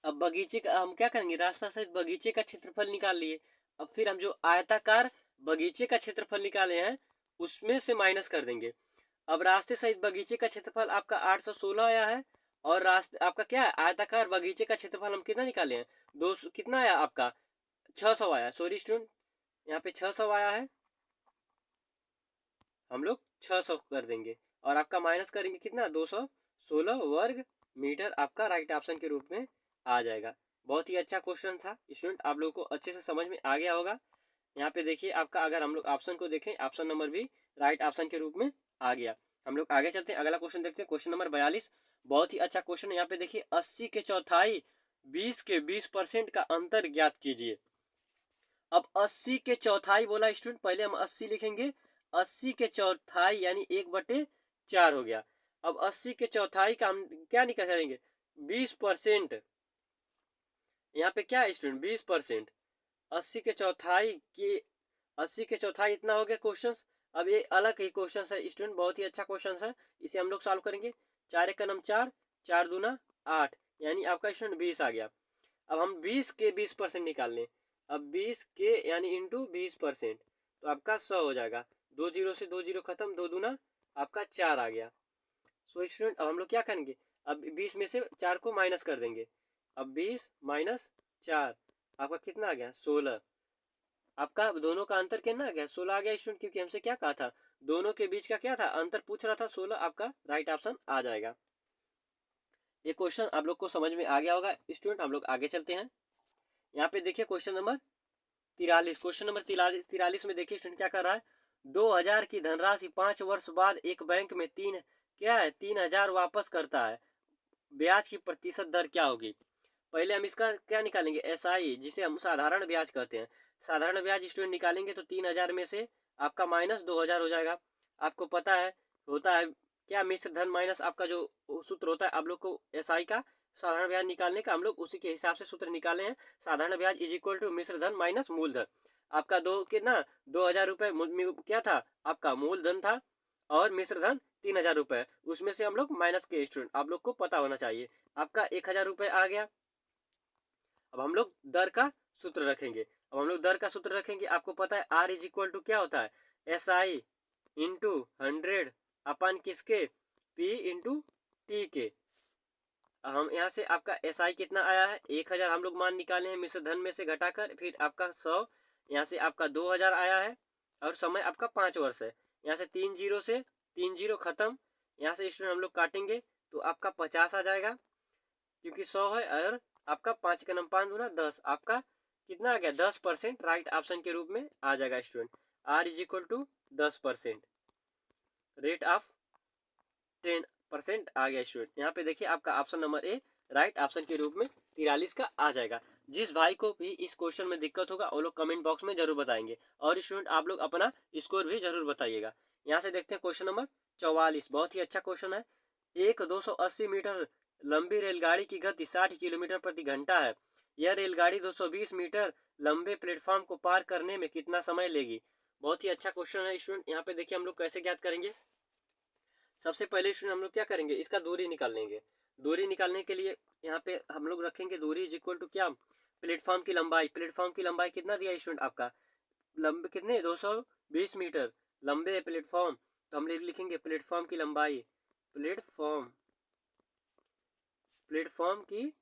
अब बगीचे का हम क्या करेंगे, रास्ता सहित बगीचे का क्षेत्रफल निकाल लिए। अब फिर हम जो आयताकार बगीचे का क्षेत्रफल निकाले हैं उसमें से माइनस कर देंगे। अब रास्ते सहित बगीचे का क्षेत्रफल आपका 816 आया है, और रास्ते आपका क्या है आयताकार बगीचे का क्षेत्रफल हम कितना निकाले हैं 200, कितना आया आपका 600 आया, सॉरी स्टूडेंट यहाँ पे 600 आया है, हम लोग 600 कर देंगे और आपका माइनस करेंगे कितना 216 वर्ग मीटर, आपका राइट ऑप्शन के रूप में आ जाएगा। बहुत ही अच्छा क्वेश्चन था स्टूडेंट, आप लोगों को अच्छे से समझ में आ गया होगा। यहाँ पे देखिए आपका, अगर हम लोग ऑप्शन को देखें, ऑप्शन नंबर भी राइट ऑप्शन के रूप में आ गया। हम लोग आगे चलते हैं, अगला क्वेश्चन देखते हैं, क्वेश्चन नंबर 42। बहुत ही अच्छा क्वेश्चन है। यहाँ पे देखिए 80 के चौथाई 20 के 20% का अंतर ज्ञात कीजिए। अब 80 के चौथाई बोला स्टूडेंट, पहले हम 80 लिखेंगे, 80 के चौथाई यानी 1/4 हो गया। अब 80 के चौथाई का हम क्या निकाल करेंगे 20%, यहाँ पे क्या है स्टूडेंट 20%, 80 के चौथाई की 80 के चौथाई इतना हो गया क्वेश्चन। अब ये अलग ही क्वेश्चन है स्टूडेंट, बहुत ही अच्छा क्वेश्चन है, इसे हम लोग सॉल्व करेंगे। 4 एक का नम 4, 4 दूना 8, यानी आपका स्टूडेंट 20 आ गया। अब हम 20 के 20% निकाल लें, अब 20 के यानी इंटू 20%, तो आपका 100 हो जाएगा। 2 जीरो से 2 जीरो खत्म, 2 दूना आपका 4 आ गया। सो स्टूडेंट अब हम लोग क्या करेंगे, अब 20 में से 4 को माइनस कर देंगे। अब 20 माइनस 4 आपका कितना आ गया 16, आपका दोनों का अंतर कितना आ गया 16 आ गया स्टूडेंट, क्योंकि हमसे क्या कहा था दोनों के बीच का क्या था अंतर पूछ रहा था 16, आपका राइट ऑप्शन आ जाएगा। ये क्वेश्चन आप लोग को समझ में आ गया होगा स्टूडेंट, हम लोग आगे चलते हैं। यहाँ पे देखिए क्वेश्चन नंबर 43, क्वेश्चन नंबर 43 में देखिए स्टूडेंट क्या कर रहा है, 2000 की धनराशि 5 वर्ष बाद एक बैंक में 3000 वापस करता है, ब्याज की प्रतिशत दर क्या होगी। पहले हम इसका क्या निकालेंगे एसआई, जिसे हम साधारण ब्याज कहते हैं। साधारण ब्याज स्टूडेंट निकालेंगे तो 3000 में से आपका माइनस 2000 हो जाएगा। आपको पता है होता है क्या मिश्र धन माइनस आपका जो सूत्र होता है आप लोग को एसआई का साधारण ब्याज निकालने का, हम लोग उसी के हिसाब से सूत्र निकाले हैं। साधारण ब्याज इज इक्वल टू मिश्र धन माइनस मूलधन। आपका कितना 2000 रुपये क्या था आपका मूलधन था, और मिश्र धन 3000 रुपये, उसमें से हम लोग माइनस के स्टूडेंट आप लोग को पता होना चाहिए। आपका 1000 रुपये आ गया। अब हम लोग दर का सूत्र रखेंगे, अब हम लोग दर का सूत्र रखेंगे। आपको पता है आर इज इक्वल टू क्या होता है एस आई इंटू 100 अपन किसके पी इंटू टी के। हम यहाँ से आपका एस आई कितना आया है 1000 हम लोग मान निकाले हैं मिश्र धन में से घटाकर, फिर आपका 100, यहाँ से आपका 2000 आया है, और समय आपका 5 वर्ष है। यहाँ से 3 जीरो से 3 जीरो खत्म, यहाँ से स्टूडेंट हम लोग काटेंगे तो आपका 50 आ जाएगा, क्योंकि 100 है, और आपका 5 का नम 5 दूना 10, आपका कितना आ गया 10% राइट ऑप्शन के रूप में आ जाएगा student. R is equal to 10%, rate of 10% आ गया स्टूडेंट। यहाँ पे देखिए आपका option number A right option के रूप में 43 का आ जाएगा। जिस भाई को भी इस क्वेश्चन में दिक्कत होगा वो लोग कमेंट बॉक्स में जरूर बताएंगे, और स्टूडेंट आप लोग अपना स्कोर भी जरूर बताइएगा। यहाँ से देखते हैं क्वेश्चन नंबर 44, बहुत ही अच्छा क्वेश्चन है। एक 280 मीटर लंबी रेलगाड़ी की गति 60 किलोमीटर प्रति घंटा है। यह रेलगाड़ी 220 मीटर लंबे प्लेटफॉर्म को पार करने में कितना समय लेगी। बहुत ही अच्छा क्वेश्चन है स्टूडेंट। यहाँ पे देखिए हम लोग कैसे ज्ञात करेंगे। सबसे पहले स्टूडेंट हम लोग क्या करेंगे इसका दूरी निकाल लेंगे। दूरी निकालने के लिए यहाँ पे हम लोग रखेंगे दूरी इज इक्वल टू क्या, प्लेटफॉर्म की लंबाई। प्लेटफॉर्म की लंबाई कितना दिया स्टूडेंट आपका, लंबे कितने 220 मीटर लंबे है प्लेटफॉर्म, तो हम लिखेंगे प्लेटफॉर्म की लंबाई, प्लेटफॉर्म की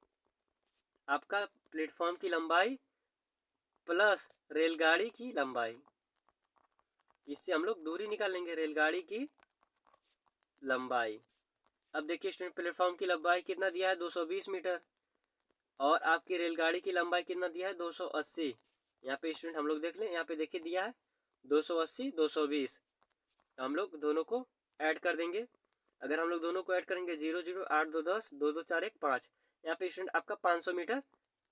आपका प्लेटफॉर्म की लंबाई प्लस रेलगाड़ी की लंबाई, इससे हम लोग दूरी निकालेंगे रेलगाड़ी की लंबाई। अब देखिए स्टूडेंट प्लेटफॉर्म की लंबाई कितना दिया है 220 मीटर और आपकी रेलगाड़ी की लंबाई कितना दिया है 280। यहाँ पे स्टूडेंट हम लोग देख लें, यहाँ पे देखिए दिया है 280 220, तो हम लोग दोनों को ऐड कर देंगे। अगर हम लोग दोनों को ऐड करेंगे 0 0 8 2 10 2 2 4 1 5, यहाँ पे स्टूडेंट आपका 500 मीटर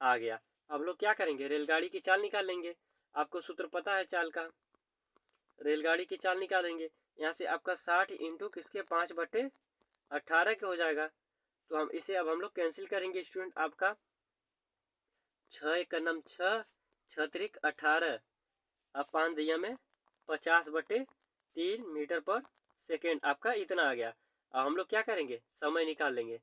आ गया। अब लोग क्या करेंगे, रेलगाड़ी की चाल निकाल लेंगे। आपको सूत्र पता है चाल का, रेलगाड़ी की चाल निकालेंगे। यहाँ से आपका 60 इंटू किसके 5/18 के हो जाएगा। तो हम इसे अब हम लोग कैंसिल करेंगे स्टूडेंट, आपका 6 एक का नाम 6 6 त्रिक 18, अब 5 दिया में 50/3 मीटर पर सेकेंड आपका इतना आ गया। अब हम लोग क्या करेंगे, समय निकाल लेंगे।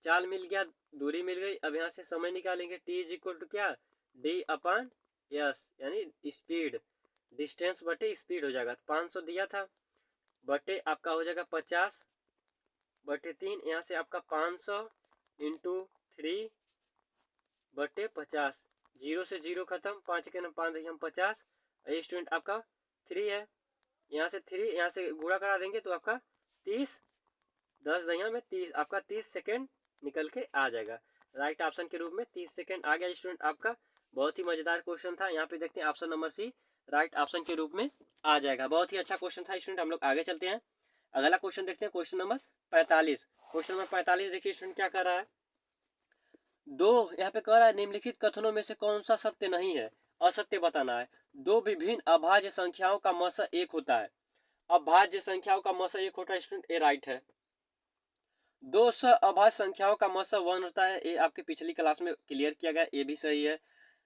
चाल मिल गया, दूरी मिल गई, अब यहाँ से समय निकालेंगे। टी इज इक्वल टू क्या, D/S यानी स्पीड, डिस्टेंस बटे स्पीड हो जाएगा। 500 दिया था बटे आपका हो जाएगा 50/3, यहाँ से आपका 500 इंटू 3/50, 0 से 0 खत्म, 5 के नाम 5 देखिए हम 50, ये स्टूडेंट आपका 3 है, यहाँ से 3 यहाँ से गुणा करा देंगे तो आपका 30, 10 दहिया में 30, आपका 30 सेकेंड निकल के आ जाएगा। राइट ऑप्शन के रूप में 30 सेकेंड आ गया स्टूडेंट आपका। बहुत ही मजेदार क्वेश्चन था। यहाँ पे देखते हैं option number C right option के रूप में आ जाएगा। बहुत ही अच्छा क्वेश्चन था स्टूडेंट। हम लोग आगे चलते हैं, अगला क्वेश्चन देखते हैं, क्वेश्चन नंबर 45। क्वेश्चन नंबर 45 देखिए स्टूडेंट क्या कर रहा है, दो यहाँ पे कह रहा है निम्नलिखित कथनों में से कौन सा सत्य नहीं है, असत्य बताना है। दो विभिन्न अभाज्य संख्याओं का मसा एक होता है। अभाज्य संख्याओं का मसा एक होता है स्टूडेंट, ए राइट है। दो अभाज्य संख्याओं का मसा 1 होता है, ये आपके पिछली क्लास में क्लियर किया गया, ये भी सही है।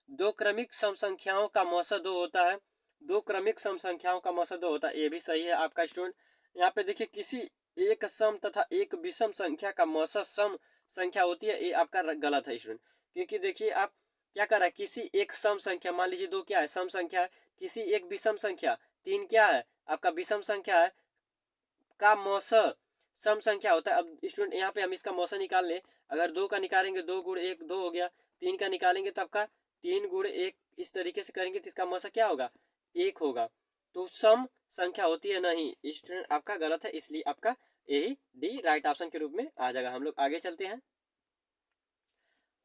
दो क्रमिक सम संख्याओं का मसा 2 होता है, दो क्रमिक सम संख्याओं का मसा 2 होता है, ये भी सही है आपका स्टूडेंट। यहाँ पे देखिए किसी एक सम तथा एक विषम संख्या का मसा सम संख्या होती है, ये आपका गलत है स्टूडेंट। क्योंकि देखिए आप क्या कर रहा है, किसी एक सम संख्या, मान लीजिए 2 क्या है सम संख्या है, किसी एक विषम संख्या 3 क्या है आपका विषम संख्या है का मौसा सम संख्या होता है। अब स्टूडेंट यहाँ पे हम इसका मौसा निकाल लें, अगर 2 का निकालेंगे 2 गुण 1 2 हो गया, 3 का निकालेंगे तो आपका 3 गुण 1, इस तरीके से करेंगे तो इसका मौसा क्या होगा 1 होगा। तो सम संख्या होती है नहीं, स्टूडेंट आपका गलत है, इसलिए आपका यही डी राइट ऑप्शन के रूप में आ जाएगा। हम लोग आगे चलते हैं,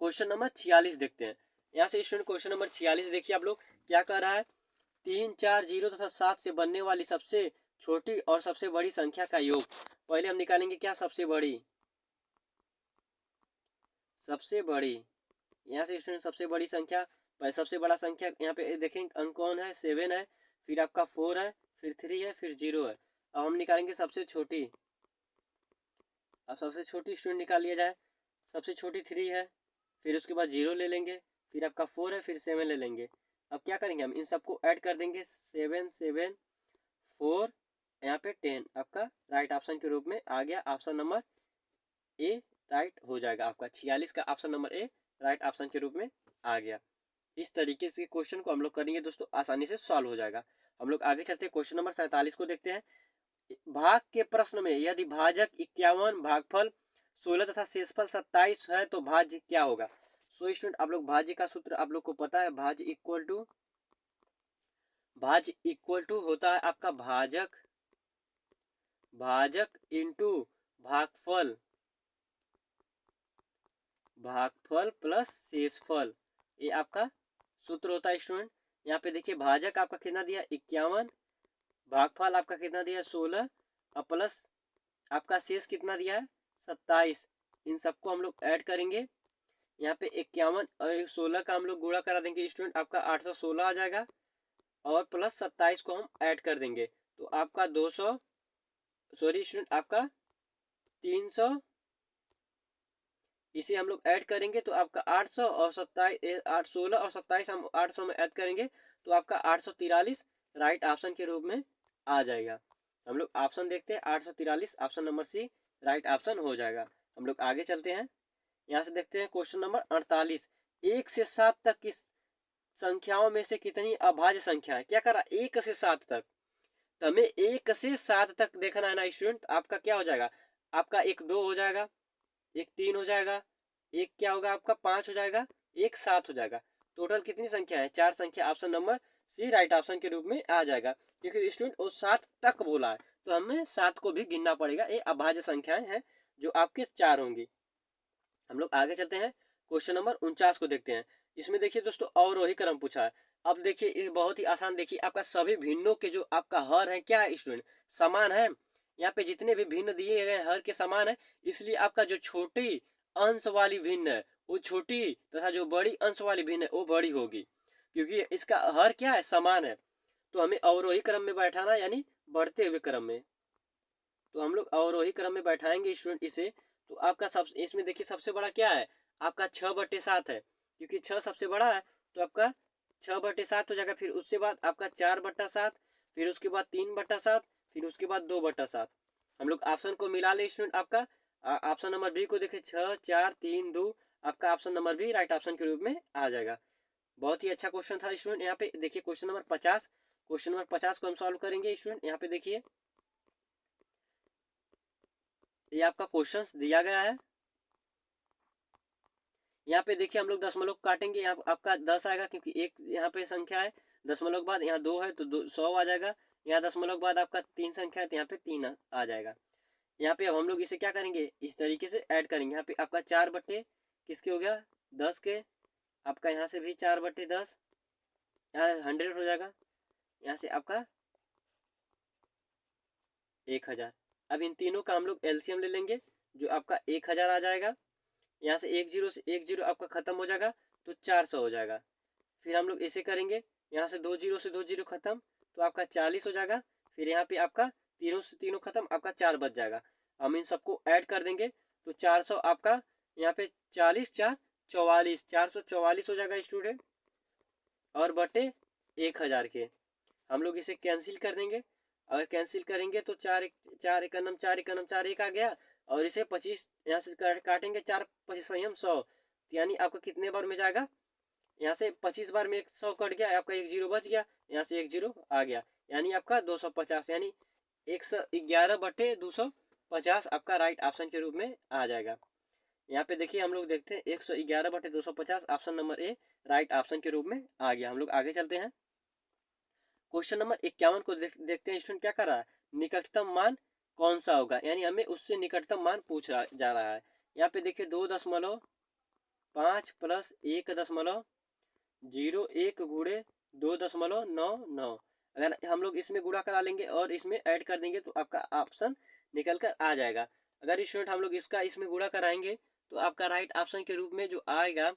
क्वेश्चन नंबर 46 देखते हैं। यहाँ से स्टूडेंट क्वेश्चन नंबर 46 देखिए आप लोग क्या कर रहा है, 3 4 0 तथा 7 से बनने वाली सबसे छोटी और सबसे बड़ी संख्या का योग। पहले हम निकालेंगे क्या, सबसे बड़ी, सबसे बड़ी। यहाँ से स्टूडेंट सबसे बड़ी संख्या, सबसे बड़ा संख्या यहाँ पे देखेंगे अंक कौन है 7 है, फिर आपका 4 है, फिर 3 है, फिर 0 है। अब हम निकालेंगे सबसे छोटी, अब सबसे छोटी स्टूडेंट निकाल लिया जाए, सबसे छोटी 3 है, फिर उसके बाद 0 ले लेंगे, फिर आपका 4 है, फिर 7 ले लेंगे। अब क्या करेंगे, हम इन सबको ऐड कर देंगे, 7 7 4 यहाँ पे 10, आपका राइट ऑप्शन के रूप में आ गया। ऑप्शन नंबर ए राइट हो जाएगा आपका, 46 का option number A right option के रूप में आ गया। इस तरीके से क्वेश्चन को हम लोग करेंगे दोस्तों, आसानी से सॉल्व हो जाएगा। हम लोग आगे चलते हैं, क्वेश्चन नंबर 47 को देखते हैं। भाग के प्रश्न में यदि भाजक 51 भागफल 16 तथा शेषफल 27 है तो भाज्य क्या होगा। सो स्टूडेंट आप लोग भाज्य का सूत्र आप लोग को पता है, भाज्य इक्वल टू होता है आपका भाजक इंटू भागफल प्लस शेषफल, ये आपका सूत्र होता है स्टूडेंट। यहाँ पे देखिए भाजक आपका कितना दिया 51, भागफल आपका कितना दिया 16 और प्लस आपका शेष कितना दिया है 27। इन सबको हम लोग ऐड करेंगे, यहाँ पे 51 और 16 का हम लोग गुणा करा देंगे स्टूडेंट, आपका 816 आ जाएगा और प्लस 27 को हम ऐड कर देंगे तो आपका 200 स्टूडेंट आपका 300, इसे हम लोग ऐड करेंगे तो आपका 800 और 27 16 और 27 हम 800 में ऐड करेंगे तो आपका 843 राइट ऑप्शन के रूप में आ जाएगा। हम लोग ऑप्शन देखते हैं 843, option number C right option हो जाएगा। हम लोग आगे चलते हैं। यहाँ से देखते हैं क्वेश्चन नंबर 48। 1 से 7 तक की संख्याओं में से कितनी अभाज्य संख्या है? क्या करा, 1 से 7 तक। तो हमें 1 से 7 तक देखना है ना स्टूडेंट। आपका क्या हो जाएगा, आपका एक 2 हो जाएगा, एक 3 हो जाएगा, एक क्या होगा आपका 5 हो जाएगा, एक 7 हो जाएगा। टोटल कितनी संख्या है? 4 संख्या। Option number C right option के रूप में आ जाएगा, क्योंकि स्टूडेंट वो 7 तक बोला है, तो हमें 7 को भी गिनना पड़ेगा। ये अभाज्य संख्याएं हैं जो आपके 4 होंगी। हम लोग आगे चलते हैं, क्वेश्चन नंबर 49 को देखते हैं। इसमें देखिए दोस्तों अवरोही क्रम पूछा है। अब देखिए ये बहुत ही आसान, देखिए आपका सभी भिन्नों के जो आपका हर है क्या है स्टूडेंट, समान है। यहाँ पे जितने भी भिन्न दिए गए हर के समान है, इसलिए आपका जो छोटी अंश वाली भिन्न है वो छोटी, तथा जो बड़ी अंश वाली भिन्न है वो बड़ी होगी, क्योंकि इसका हर क्या है, समान है। तो हमें अवरोही क्रम में बैठाना, यानी बढ़ते हुए क्रम में। तो हम लोग अवरोही क्रम में बैठाएंगे स्टूडेंट इसे। तो आपका सब इसमें देखिए सबसे बड़ा क्या है, आपका 6/7 है, क्योंकि 6 सबसे बड़ा है, तो आपका 6/7 हो जाएगा। फिर उसके बाद आपका 4/7, फिर उसके बाद 3/7, फिर उसके बाद 2/7। हम लोग ऑप्शन को मिला ले स्टूडेंट। आपका ऑप्शन नंबर बी को देखिए, 6 4 3 2, आपका option number B right option के रूप में आ जाएगा। बहुत ही अच्छा क्वेश्चन था स्टूडेंट। यहाँ पे देखिए क्वेश्चन नंबर 50, क्वेश्चन नंबर 50 को हम सॉल्व करेंगे स्टूडेंट। यहाँ पे देखिए ये आपका क्वेश्चन दिया गया है। यहाँ पे देखिए हम लोग दशमलव काटेंगे, यहाँ आपका 10 आएगा, क्योंकि एक यहाँ पे संख्या है। दशमलव के बाद यहाँ 2 है तो 100 आ जाएगा। यहाँ दशमलव के बाद आपका 3 संख्या है तो यहाँ पे 3 आ जाएगा। यहाँ पे अब हम लोग इसे क्या करेंगे, इस तरीके से ऐड करेंगे। यहाँ पे आपका 4 बट्टे किसके हो गया, 10 के। आपका यहाँ से भी 4/10, यहाँ 100 हो जाएगा। यहाँ से आपका 1000। अब इन तीनों का हम लोग एलसीएम ले लेंगे, जो आपका 1000 आ जाएगा। यहाँ से 1 0 आपका खत्म हो जाएगा, तो 400 हो जाएगा। फिर हम लोग ऐसे करेंगे, यहाँ से 2 0 से 2 0 खत्म, तो आपका 40 हो जाएगा। फिर यहाँ पे आपका तीनों से तीनों खत्म, आपका 4 बच जाएगा। हम इन सबको ऐड कर देंगे, तो 400 आपका यहाँ पे 40 4 44, 444 हो जाएगा स्टूडेंट, और बटे 1000 के। हम लोग इसे कैंसिल कर देंगे। अगर कैंसिल करेंगे तो 4 एकनम 4 एकनम 4 1 आ गया, और इसे 25 यहाँ से काटेंगे, 4 25 100, यानी आपका कितने बार में जाएगा, यहाँ से 25 बार में 100 कट गया, आपका 1 0 बच गया, यहाँ से 1 0 आ गया, यानी आपका 250, यानी 111/250 आपका राइट ऑप्शन के रूप में आ जाएगा। यहाँ पे देखिए हम लोग देखते हैं 111/250 option number A right option के रूप में आ गया। हम लोग आगे चलते हैं, क्वेश्चन नंबर 51 को देखते हैं स्टूडेंट क्या कर रहा है, निकटतम मान कौन सा होगा, यानी हमें उससे निकटतम मान पूछ रहा जा रहा है। यहाँ पे देखिए 2.5 प्लस 1.01 गुणे 2.99। अगर हम लोग इसमें गुणा करा लेंगे और इसमें ऐड कर देंगे तो आपका ऑप्शन निकल कर आ जाएगा। अगर स्टूडेंट हम लोग इसका इसमें गुणा कराएंगे तो आपका राइट ऑप्शन के रूप में जो आएगा,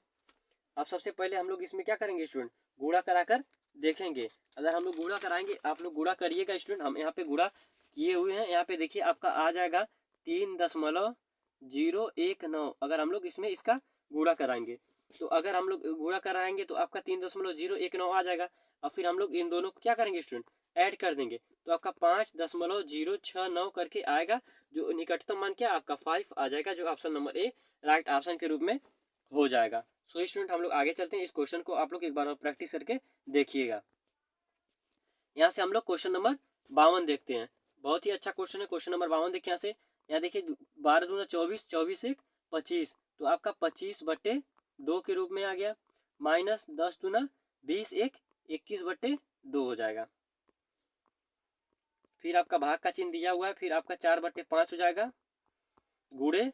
अब सबसे पहले हम लोग इसमें क्या करेंगे स्टूडेंट, गुणा कराकर देखेंगे। अगर हम लोग गुणा कराएंगे, आप लोग गुणा करिएगा स्टूडेंट, हम यहाँ पे गुणा किए हुए हैं। यहाँ पे देखिए आपका आ जाएगा 3.019। अगर हम लोग इसमें इसका गुणा कराएंगे, तो अगर हम लोग गुणा कराएंगे तो आपका 3.019 आ जाएगा। और फिर हम लोग इन दोनों को क्या करेंगे स्टूडेंट, ऐड कर देंगे, तो आपका 5.069 करके आएगा। जो निकटतम मान क्या आपका 5 आ जाएगा, जो option number A right option के रूप में हो जाएगा। सो स्टूडेंट हम लोग आगे चलते हैं, इस क्वेश्चन को आप लोग एक बार और प्रैक्टिस करके देखिएगा। यहाँ से हम लोग क्वेश्चन नंबर 52 देखते हैं। बहुत ही अच्छा क्वेश्चन है क्वेश्चन नंबर 52। देखिए यहाँ से, यहाँ देखिए 12 दूना 24, 24 1 25, तो आपका 25/2 के रूप में आ गया, माइनस 10 दूना 20 1 21/2 हो जाएगा। फिर आपका भाग का चिन्ह दिया हुआ है, फिर आपका 4/5 हो जाएगा, गुणे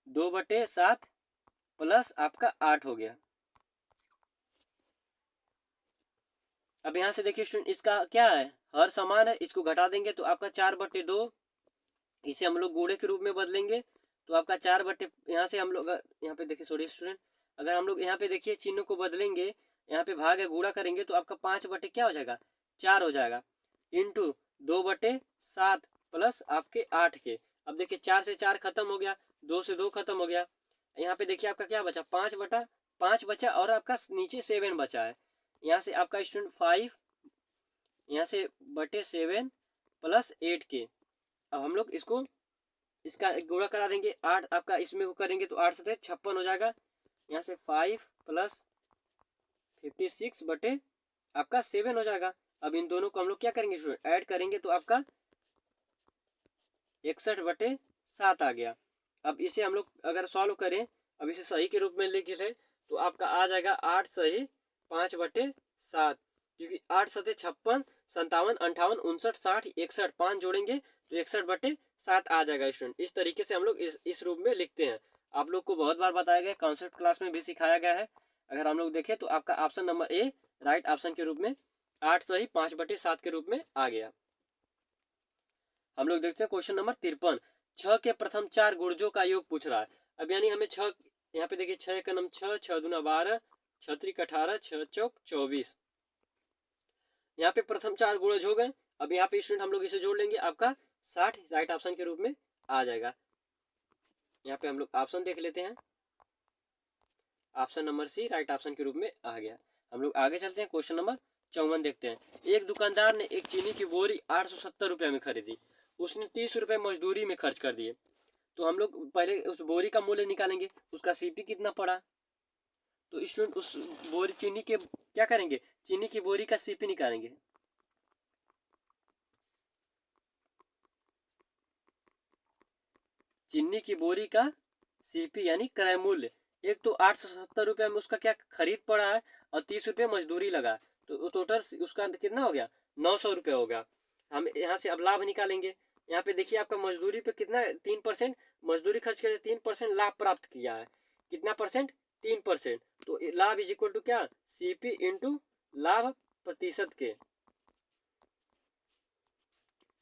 2/7 प्लस आपका 8 हो गया। अब यहाँ से देखिए स्टूडेंट इसका क्या है, हर समान है, इसको घटा देंगे तो आपका 4/2, इसे हम लोग गुणे के रूप में बदलेंगे, तो आपका 4/, यहाँ से हम लोग यहाँ पे देखिए सॉरी स्टूडेंट, अगर हम लोग यहाँ पे देखिए चिन्ह को बदलेंगे, यहाँ पे भाग है गुणा करेंगे तो आपका 5/ क्या हो जाएगा, 4 हो जाएगा, इंटू 2/7 प्लस आपके 8 के। अब देखिए 4 से 4 खत्म हो गया, 2 से 2 खत्म हो गया। यहाँ पे देखिए आपका क्या बचा, 5/5 बचा, और आपका नीचे 7 बचा है। यहाँ से आपका स्टूडेंट 5 यहाँ से /7 प्लस 8 के। अब हम लोग इसको इसका गुणा करा देंगे 8 आपका इसमें को करेंगे तो 8 से 56 हो जाएगा। यहाँ से 5 प्लस 56 बटे आपका 7 हो जाएगा। अब इन दोनों को हम लोग क्या करेंगे स्टूडेंट, ऐड करेंगे तो आपका 61/7 आ गया। अब इसे हम लोग अगर सॉल्व करें, अब इसे सही के रूप में लिख लें तो आपका आ जाएगा 8 सही 5/7, क्योंकि 8 सतह 56, 57, 58, 59, 60, 61, 5 जोड़ेंगे तो 61/7 आ जाएगा स्टूडेंट। इस तरीके से हम लोग इस रूप में लिखते हैं। आप लोग को बहुत बार बताया गया, कॉन्सेप्ट क्लास में भी सिखाया गया है। अगर हम लोग देखें तो आपका option number A right option के रूप में 8 सही 5/7 के रूप में आ गया। हम लोग देखते हैं क्वेश्चन नंबर 53। 6 के प्रथम 4 गुणजों का योग पूछ रहा है। अब यानी हमें 6, यहाँ पे देखिए 6 का नंबर 6, 6 दूना 12, 6 त्रिक 18, 6 चौक 24। यहाँ पे प्रथम 4 गुणज हो गए। अब यहाँ पे स्टूडेंट हम लोग इसे जोड़ लेंगे, आपका 60 राइट ऑप्शन के रूप में आ जाएगा। यहाँ पे हम लोग ऑप्शन देख लेते हैं, option number C right option के रूप में आ गया। हम लोग आगे चलते हैं, क्वेश्चन नंबर 54 देखते हैं। एक दुकानदार ने एक चीनी की बोरी 870 रुपये में खरीदी। उसने 30 रुपये मजदूरी में खर्च कर दिए। तो हम लोग पहले उस बोरी का मूल्य निकालेंगे, उसका सीपी कितना पड़ा। तो स्टूडेंट उस बोरी चीनी के क्या करेंगे, चीनी की बोरी का सीपी निकालेंगे। चीनी की बोरी का सीपी यानी क्रय मूल्य, एक तो 870 रुपये में उसका क्या खरीद पड़ा है और 30 रुपये मजदूरी लगा, तो टोटल उसका कितना हो गया, 900 रुपये हो गया। हम यहाँ से अब लाभ निकालेंगे। यहाँ पे देखिए आपका मजदूरी पे कितना 3% मजदूरी खर्च करके 3% लाभ प्राप्त किया है। कितना परसेंट, 3%। तो लाभ इज इक्वल टू क्या, सीपी इंटू लाभ प्रतिशत के।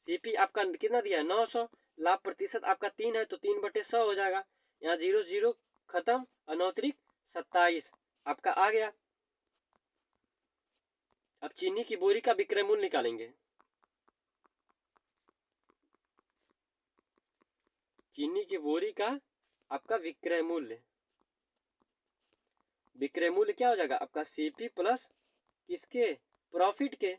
सीपी आपका कितना दिया है, 900, लाभ प्रतिशत आपका 3 है तो 3/100 हो जाएगा। यहाँ 0 0 खत्म और 9 त्रिक 27 आपका आ गया। अब चीनी की बोरी का विक्रय मूल्य निकालेंगे। चीनी की बोरी का आपका विक्रय मूल्य, विक्रय मूल्य क्या हो जाएगा आपका, सीपी प्लस किसके, प्रॉफिट के।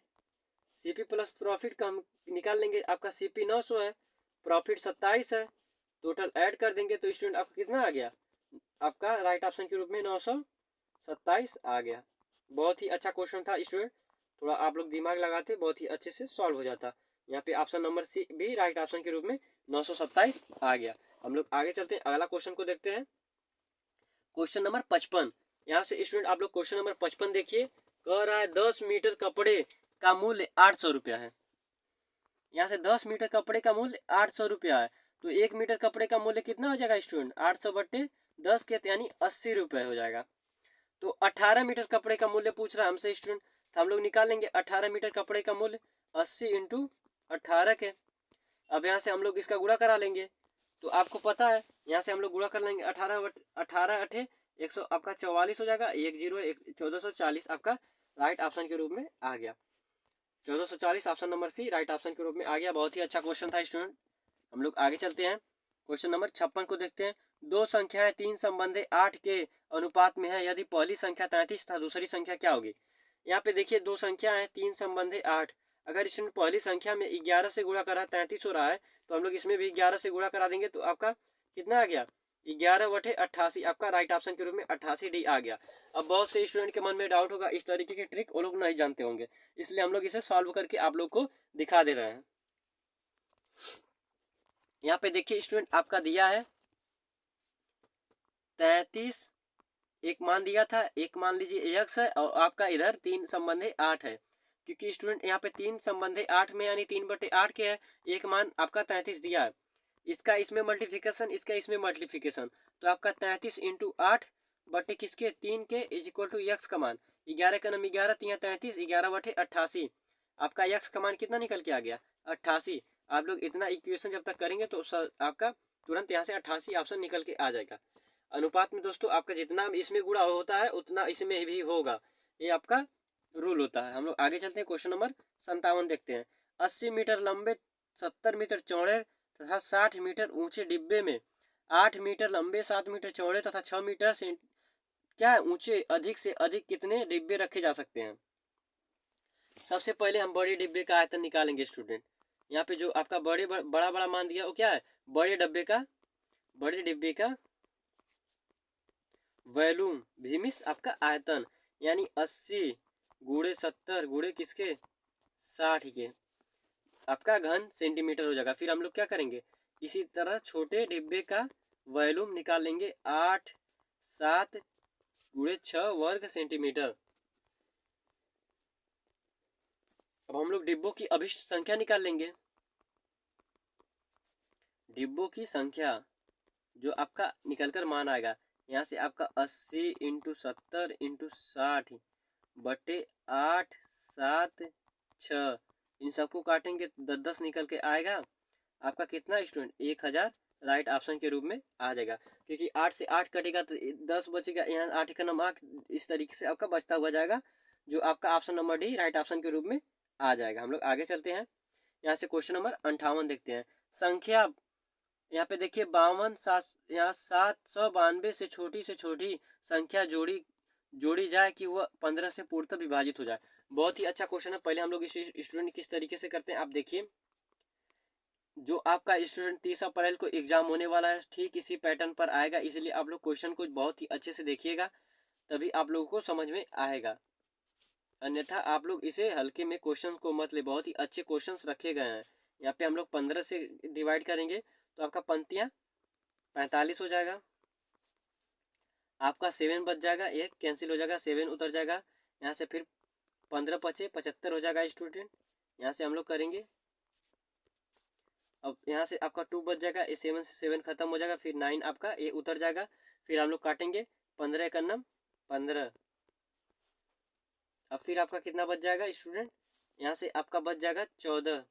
सीपी प्लस प्रॉफिट का हम निकाल लेंगे। आपका सीपी 900 है, प्रॉफिट 27 है, टोटल ऐड कर देंगे तो स्टूडेंट आपका कितना आ गया, आपका राइट ऑप्शन के रूप में 927 आ गया। बहुत ही अच्छा क्वेश्चन था स्टूडेंट, थोड़ा आप लोग दिमाग लगाते बहुत ही अच्छे से सॉल्व हो जाता। यहाँ पे ऑप्शन नंबर सी भी राइट ऑप्शन के रूप में 927 आ गया। हम लोग आगे चलते हैं, अगला क्वेश्चन को देखते हैं, क्वेश्चन नंबर 55। यहाँ से स्टूडेंट आप लोग क्वेश्चन नंबर 55 देखिए, कह रहा है 10 मीटर कपड़े का मूल्य 800 रुपया है। यहाँ से 10 मीटर कपड़े का मूल्य 800 रुपया है, तो 1 मीटर कपड़े का मूल्य कितना हो जाएगा स्टूडेंट, 800/10 के यानी 80 रुपये हो जाएगा। तो 18 मीटर कपड़े का मूल्य पूछ रहा है हमसे स्टूडेंट, तो हम लोग निकाल लेंगे 18 मीटर कपड़े का मूल्य 80 इंटू 18 के। अब यहाँ से हम लोग इसका गुणा करा लेंगे, तो आपको पता है यहाँ से हम लोग गुणा कर लेंगे 18 अठे 100 आपका 44 हो जाएगा, 1440 आपका राइट ऑप्शन के रूप में आ गया। 1440 option number C right option के रूप में आ गया। बहुत ही अच्छा क्वेश्चन था स्टूडेंट। हम लोग आगे चलते हैं, क्वेश्चन नंबर 56 को देखते हैं। दो संख्याएं 3 संबंधे 8 के अनुपात में है, यदि पहली संख्या 33 तथा दूसरी संख्या क्या होगी। यहाँ पे देखिए दो संख्या है 3 संबंधे 8, अगर इसमें पहली संख्या में 11 से गुणा करा 33 हो रहा है, तो हम लोग इसमें भी 11 से गुणा करा देंगे तो आपका कितना आ गया, 11/88 आपका राइट ऑप्शन के रूप में 88D आ गया। अब बहुत से स्टूडेंट के मन में डाउट होगा, इस तरीके की ट्रिक वो लोग नहीं जानते होंगे, इसलिए हम लोग इसे सॉल्व करके आप लोग को दिखा दे रहे हैं। यहाँ पे देखिए स्टूडेंट आपका दिया है 33, एक मान दिया था, एक मान लीजिए x है और आपका इधर 3 संबंधे 8 है, क्योंकि स्टूडेंट यहाँ पे 3 संबंधे 8 में यानी 3/8 के है, एक मान आपका 33 दिया है, इसका इसमें मल्टीप्लिकेशन, इसका इसमें मल्टीप्लिकेशन, तो आपका 33 इंटू 8 बटे किसके 3 के इज इक्वल टू यक्स का मान 11 का नाम 11 3 33 11/88 आपका यक्स का मान कितना निकल के आ गया 88। आप लोग इतना इक्वेशन जब तक करेंगे तो आपका तुरंत यहाँ से 88 ऑप्शन निकल के आ जाएगा। अनुपात में दोस्तों आपका जितना इसमें गुणा होता है उतना इसमें भी होगा, ये आपका रूल होता है। हम लोग आगे चलते हैं, क्वेश्चन नंबर 57 देखते हैं। 80 मीटर लंबे 70 मीटर चौड़े तथा 60 मीटर ऊंचे डिब्बे में 8 मीटर लंबे 7 मीटर चौड़े तथा 6 मीटर से क्या ऊंचे अधिक से अधिक कितने डिब्बे रखे जा सकते हैं। सबसे पहले हम बड़े डिब्बे का आयतन निकालेंगे स्टूडेंट, यहाँ पे जो आपका बड़ा बड़ा मान दिया वो क्या है, बड़े डिब्बे का वॉल्यूम भी मीन्स आपका आयतन, यानी 80 गुणे 70 गुणे किसके 60 के आपका घन सेंटीमीटर हो जाएगा। फिर हम लोग क्या करेंगे, इसी तरह छोटे डिब्बे का वॉल्यूम निकाल लेंगे 8 7 गुणे 6 वर्ग सेंटीमीटर। अब हम लोग डिब्बों की अभिष्ट संख्या निकाल लेंगे। डिब्बों की संख्या जो आपका निकलकर मान आएगा, यहाँ से आपका 80 इंटू 70 इंटू 60 बटे 8 7 6, इन सबको काटेंगे तो 10 निकल के आएगा आपका कितना स्टूडेंट, 1000 राइट ऑप्शन के रूप में आ जाएगा। क्योंकि 8 से 8 कटेगा तो 10 बचेगा, यहाँ 8 का नंबर इस तरीके से आपका बचता हुआ जाएगा, जो आपका option number D right option के रूप में आ जाएगा। हम लोग आगे चलते हैं, यहाँ से क्वेश्चन नंबर 58 देखते हैं। संख्या यहाँ पे देखिए 52 यहाँ 792 से छोटी संख्या जोड़ी जाए कि वह 15 से पूर्णतः विभाजित हो जाए। बहुत ही अच्छा क्वेश्चन है। पहले हम लोग इस स्टूडेंट किस तरीके से करते हैं आप देखिए, जो आपका स्टूडेंट 30 अप्रैल को एग्जाम होने वाला है ठीक इसी पैटर्न पर आएगा, इसलिए आप लोग क्वेश्चन को बहुत ही अच्छे से देखिएगा, तभी आप लोगों को समझ में आएगा। अन्यथा आप लोग इसे हल्के में क्वेश्चन को मत ले, बहुत ही अच्छे क्वेश्चंस रखे गए हैं। यहाँ पे हम लोग 15 से डिवाइड करेंगे तो आपका पंक्तियाँ 45 हो जाएगा, आपका 7 बच जाएगा, एक कैंसिल हो जाएगा, 7 उतर जाएगा, यहाँ से फिर 15 बचे 75 हो जाएगा स्टूडेंट। यहाँ से हम लोग करेंगे, अब यहाँ से आपका 2 बच जाएगा, 7 से 7 खत्म हो जाएगा, फिर 9 आपका ये उतर जाएगा, फिर हम लोग काटेंगे 15 का नम 15। अब फिर आपका कितना बच जाएगा स्टूडेंट, यहाँ से आपका बच जाएगा 14।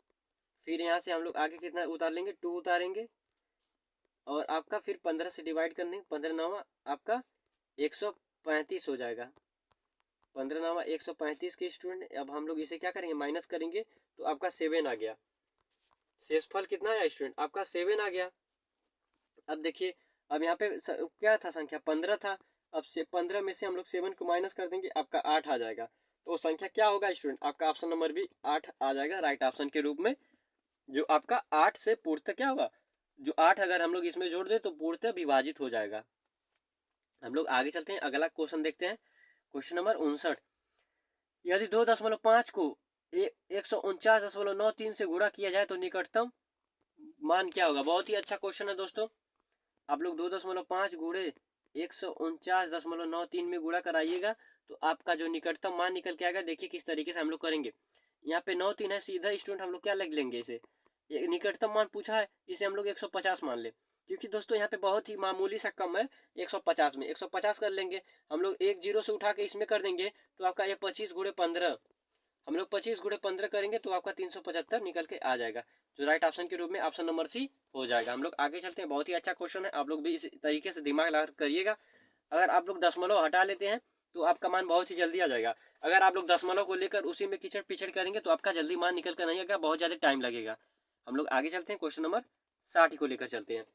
फिर यहाँ से हम लोग आगे कितना उतार लेंगे, 2 उतारेंगे, और आपका फिर 15 से डिवाइड करने 15 नवा आपका 135 हो जाएगा, 15 नवा 135 के स्टूडेंट। अब हम लोग इसे क्या करेंगे, माइनस करेंगे तो आपका 7 आ गया। शेषफल कितना आया स्टूडेंट, आपका 7 आ गया। अब देखिए, अब यहाँ पे क्या था, संख्या 15 था, अब से 15 में से हम लोग 7 को माइनस कर देंगे, आपका 8 आ जाएगा। तो संख्या क्या होगा स्टूडेंट, आपका ऑप्शन नंबर भी 8 आ जाएगा राइट ऑप्शन के रूप में, जो आपका 8 से पूर्णतः क्या होगा, जो 8 अगर हम लोग इसमें जोड़ दें तो पूर्णतः विभाजित हो जाएगा। हम लोग आगे चलते हैं, अगला क्वेश्चन देखते हैं, क्वेश्चन नंबर 59। यदि 2.5 को 149.93 से गुणा किया जाए तो निकटतम मान क्या होगा। बहुत ही अच्छा क्वेश्चन है दोस्तों। आप लोग 2.5 गुणे 149.93 में गुणा कराइएगा तो आपका जो निकटतम मान निकल के आएगा। देखिए किस तरीके से हम लोग करेंगे, यहाँ पे 9 3 है, सीधा स्टूडेंट हम लोग क्या लग लेंगे, इसे निकटतम मान पूछा है, इसे हम लोग 150 मान ले, क्योंकि दोस्तों यहाँ पे बहुत ही मामूली सा कम है। 150 में 150 कर लेंगे हम लोग, एक जीरो से उठा के इसमें कर देंगे तो आपका ये 25 गुणे 15, हम लोग 25 गुणे 15 करेंगे तो आपका 375 निकल के आ जाएगा, जो राइट ऑप्शन के रूप में ऑप्शन नंबर सी हो जाएगा। हम लोग आगे चलते हैं, बहुत ही अच्छा क्वेश्चन है, आप लोग भी इस तरीके से दिमाग लगा करिएगा। अगर आप लोग दशमलव हटा लेते हैं तो आपका मान बहुत ही जल्दी आ जाएगा। अगर आप लोग दशमलव को लेकर उसी में किचड़ पिचड़ करेंगे तो आपका जल्दी मान निकल कर नहीं आएगा, बहुत ज़्यादा टाइम लगेगा। हम लोग आगे चलते हैं, क्वेश्चन नंबर 60 को लेकर चलते हैं।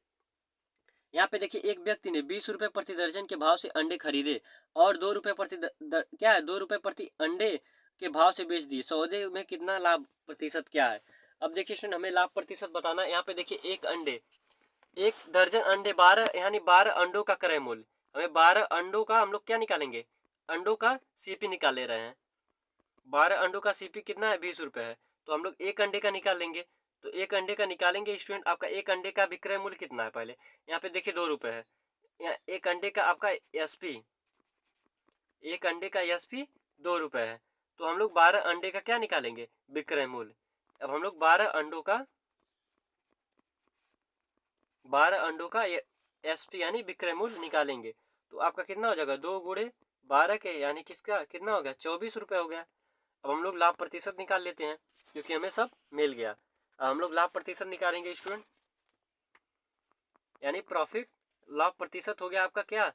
यहाँ पे देखिए, एक व्यक्ति ने 20 रुपए प्रति दर्जन के भाव से अंडे खरीदे और 2 रुपए प्रति क्या है 2 रुपए प्रति अंडे के भाव से बेच दिए। सौदे में कितना लाभ प्रतिशत क्या है। अब देखिए स्टूडेंट, हमें लाभ प्रतिशत बताना है। यहाँ पे देखिए, एक दर्जन अंडे 12 यानी 12 अंडों का क्रय मूल्य, हमें 12 अंडों का हम लोग क्या निकालेंगे, अंडों का सीपी निकाल ले रहे हैं। 12 अंडों का सीपी कितना है, 20 रुपए है, तो हम लोग एक अंडे का निकाल लेंगे। तो एक अंडे का निकालेंगे स्टूडेंट, आपका एक अंडे का विक्रय मूल्य कितना है, पहले यहाँ पे देखिए 2 रुपए है। यहाँ एक अंडे का आपका एसपी, एक अंडे का एसपी 2 रुपए है, तो हम लोग 12 अंडे का क्या निकालेंगे, विक्रय मूल्य। अब हम लोग 12 अंडों का एसपी यानी विक्रय मूल्य निकालेंगे, तो आपका कितना हो जाएगा, 2 गुणे 12 के यानी किसका कितना हो गया, 24 रुपये हो गया। अब हम लोग लाभ प्रतिशत निकाल लेते हैं, क्योंकि हमें सब मिल गया। अब हम लोग लाभ प्रतिशत निकालेंगे स्टूडेंट, यानी प्रॉफिट लाभ प्रतिशत हो गया आपका क्या,